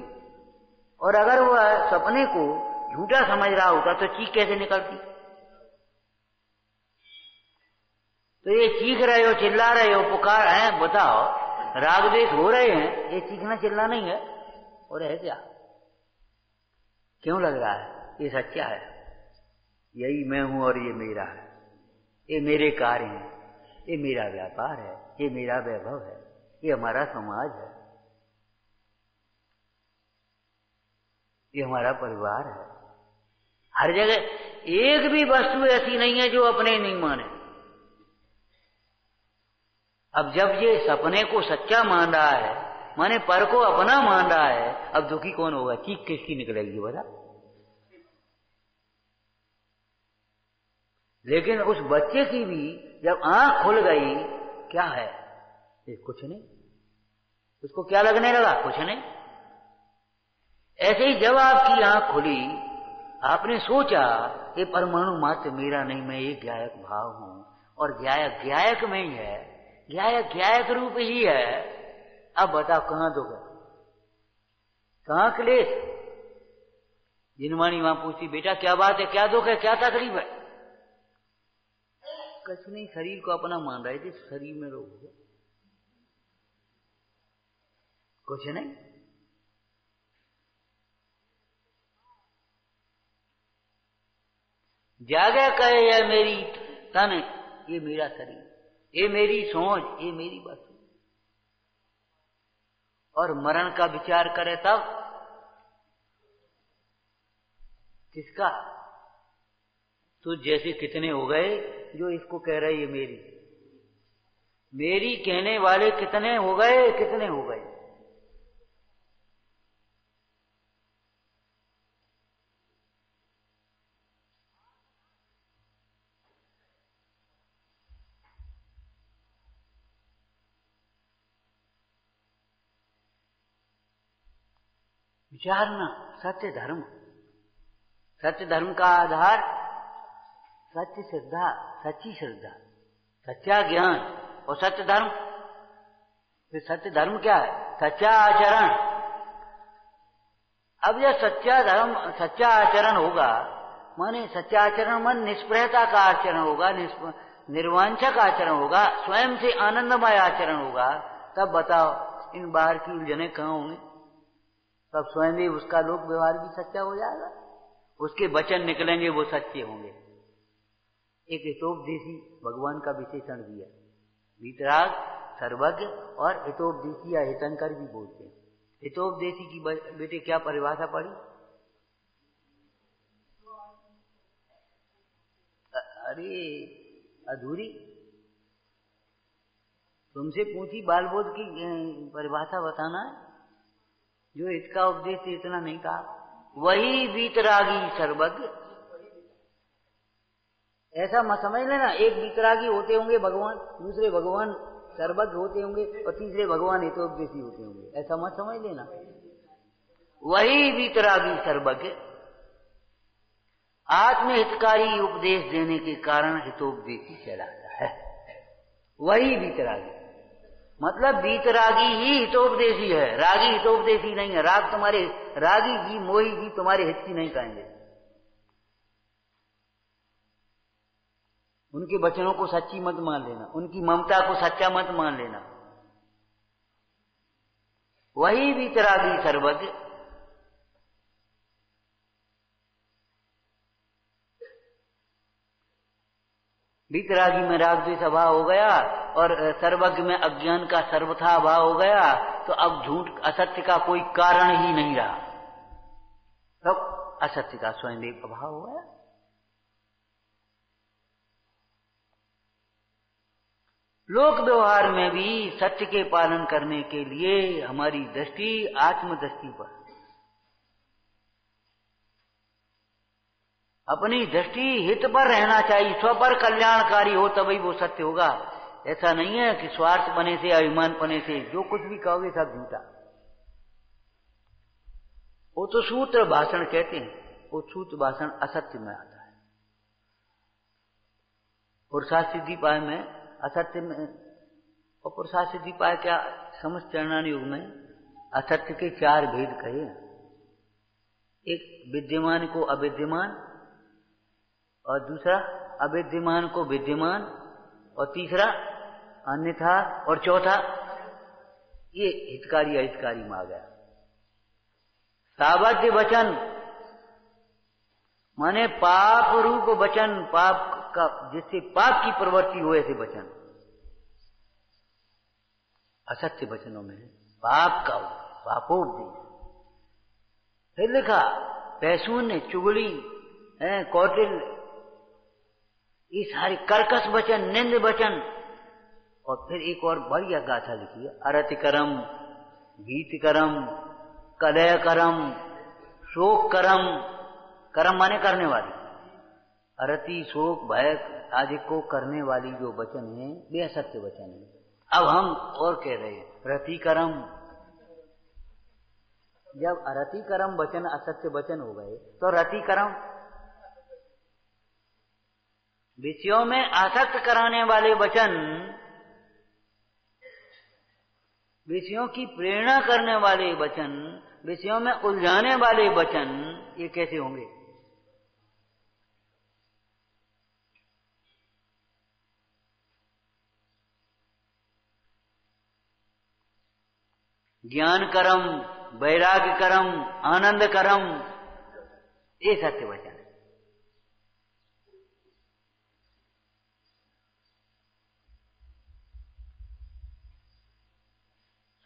और अगर वह सपने को झूठा समझ रहा होता तो चीख कैसे निकलती? तो ये चीख रहे हो, चिल्ला रहे हो, पुकार है, बताओ, राग द्वेष हो रहे हैं, ये चीखना चिल्ला नहीं है और है क्या? क्यों लग रहा है ये सच्चा है, यही मैं हूं और ये मेरा है, ये मेरे कार्य हैं, ये मेरा व्यापार है, ये मेरा वैभव है, ये हमारा समाज है, ये हमारा परिवार है। हर जगह एक भी वस्तु ऐसी नहीं है जो अपने नहीं माने। अब जब ये सपने को सच्चा मान रहा है, माने पर को अपना मान रहा है, अब दुखी कौन होगा? चीख किसकी निकलेगी बता? लेकिन उस बच्चे की भी जब आंख खुल गई, क्या है? ये कुछ नहीं। उसको क्या लगने लगा? कुछ नहीं। ऐसे ही जब आपकी आंख खुली, आपने सोचा ये परमाणु मात्र मेरा नहीं, मैं एक ज्ञायक भाव हूं, और ज्ञायक ज्ञायक में ही है, ज्ञायक ज्ञायक रूप ही है। अब बताओ कहां दुख है, कहां क्लेश? जिनवाणी वहां पूछती, बेटा क्या बात है, क्या दुख है, क्या तकलीफ है? कुछ नहीं, शरीर को अपना मान रहे थे, शरीर में रोग हो, कुछ नहीं। जागे कहे यह मेरी तन, ये मेरा शरीर, ये मेरी सोच, ये मेरी वस्तु, और मरण का विचार करे तब किसका? तो जैसे कितने हो गए जो इसको कह रहे ये मेरी, मेरी कहने वाले कितने हो गए, कितने हो गए। विचारना सत्य धर्म, सत्य धर्म का आधार सत्य श्रद्धा, सच्ची श्रद्धा, सच्चा ज्ञान और सत्य धर्म। फिर सत्य धर्म क्या है? सच्चा आचरण। अब यह सच्चा धर्म, सच्चा आचरण होगा, माने सच्चा आचरण मन निष्प्रहता का आचरण होगा, निर्वांछक आचरण होगा, स्वयं से आनंदमय आचरण होगा। तब बताओ इन बाहर की उलझने कहां होंगे? तब स्वयं ही उसका लोक व्यवहार भी सच्चा हो जाएगा, उसके वचन निकलेंगे वो सच्चे होंगे। एक हितोपदेशी भगवान का विशेषण दिया, वीतराग, सर्वज्ञ और हितोपदेशी या हितंकर भी बोलते हैं। हितोपदेशी की बेटे क्या परिभाषा पड़ी? अरे अधूरी, तुमसे पूछी बाल बोध की परिभाषा बताना है, जो इसका उपदेश इतना नहीं कहा। वही वीतरागी सर्वज्ञ, ऐसा मत समझ लेना एक वीतरागी होते होंगे भगवान, दूसरे भगवान सर्वज्ञ होते होंगे और तीसरे भगवान हितोपदेशी होते होंगे, ऐसा मत समझ लेना। वही वीतरागी सर्वज्ञ आत्महितकारी उपदेश देने के कारण हितोपदेशी कहलाता है। वही वीतरागी, मतलब वीतरागी ही हितोपदेशी है, रागी हितोपदेशी नहीं है। राग तुम्हारे, रागी जी मोही जी तुम्हारे हित की नहीं कहेंगे, उनके वचनों को सच्ची मत मान लेना, उनकी ममता को सच्चा मत मान लेना। वही वीतरागी सर्वज्ञ वीतरागी में राग द्वेष अभाव हो गया और सर्वज्ञ में अज्ञान का सर्वथा अभाव हो गया, तो अब झूठ असत्य का कोई कारण ही नहीं रहा, तब असत्य का स्वयं एक अभाव हो गया। लोक व्यवहार में भी सत्य के पालन करने के लिए हमारी दृष्टि आत्मदृष्टि पर, अपनी दृष्टि हित पर रहना चाहिए, स्व पर कल्याणकारी हो तभी वो सत्य होगा। ऐसा नहीं है कि स्वार्थ पने से, अभिमान पने से जो कुछ भी कहोगे सब झूठा। वो तो सूत्र भाषण कहते हैं, वो सूत्र भाषण असत्य में आता है। पुरुषार्थ सिद्धिपाय में असत्य में, और पुरुषार्थ सिद्धिपाय क्या समस्त चरणान युग में असत्य के 4 भेद कहे। एक विद्यमान को अविद्यमान, और दूसरा अविद्यमान को विद्यमान, और तीसरा अन्यथा, और चौथा ये हितकारी अहितकारी में आ गया। सावध्य वचन माने पाप रूप वचन, पाप का जिससे पाप की प्रवृत्ति हो ऐसे वचन असत्य वचनों में है। पाप का पापोपदेश। फिर लिखा पैशून्य, चुगली, कौटिल्य, ये सारे कर्कश वचन, निंद वचन। और फिर एक और बढ़िया गाथा लिखी है, अरतिकरम, गीतकरम, कलयकरम, शोक करम। करम माने करने वाली, अरति, शोक, भय आदि को करने वाली जो वचन है वे असत्य वचन है। अब हम और कह रहे हैं रतिकरम। जब अरतिकरम वचन असत्य वचन हो गए तो रतिकरम विषयों में आसक्त कराने वाले वचन, विषयों की प्रेरणा करने वाले वचन, विषयों में उलझाने वाले वचन, ये कैसे होंगे? ज्ञान करम, वैराग्य करम, आनंद करम, ये सत्य वचन है।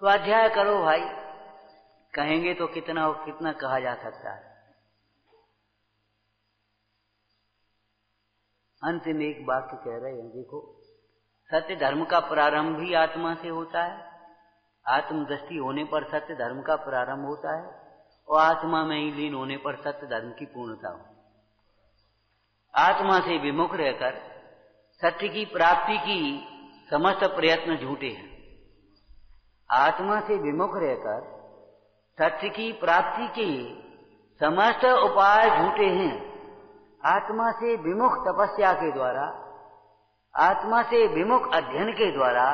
स्वाध्याय करो भाई, कहेंगे तो कितना और कितना कहा जा सकता है। अंत में एक वाक्य कह रहे हैं, देखो सत्य धर्म का प्रारंभ ही आत्मा से होता है। आत्मदृष्टि होने पर सत्य धर्म का प्रारंभ होता है, और आत्मा में ही लीन होने पर सत्य धर्म की पूर्णता हो। आत्मा से विमुख रहकर सत्य की प्राप्ति की समस्त प्रयत्न झूठे हैं। आत्मा से विमुख रहकर सत्य की प्राप्ति के समस्त उपाय झूठे हैं। आत्मा से विमुख तपस्या के द्वारा, आत्मा से विमुख अध्ययन के द्वारा,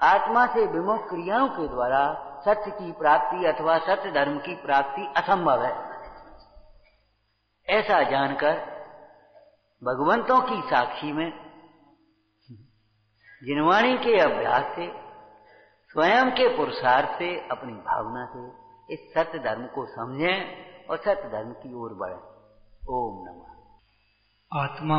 आत्मा से विमुख क्रियाओं के द्वारा सत्य की प्राप्ति अथवा सत्य धर्म की प्राप्ति असंभव है। ऐसा जानकर भगवंतों की साक्षी में जिनवाणी के अभ्यास से, स्वयं के पुरुषार्थ से, अपनी भावना से इस सत्य धर्म को समझें और सत्य धर्म की ओर बढ़ें। ओम नमः। आत्मा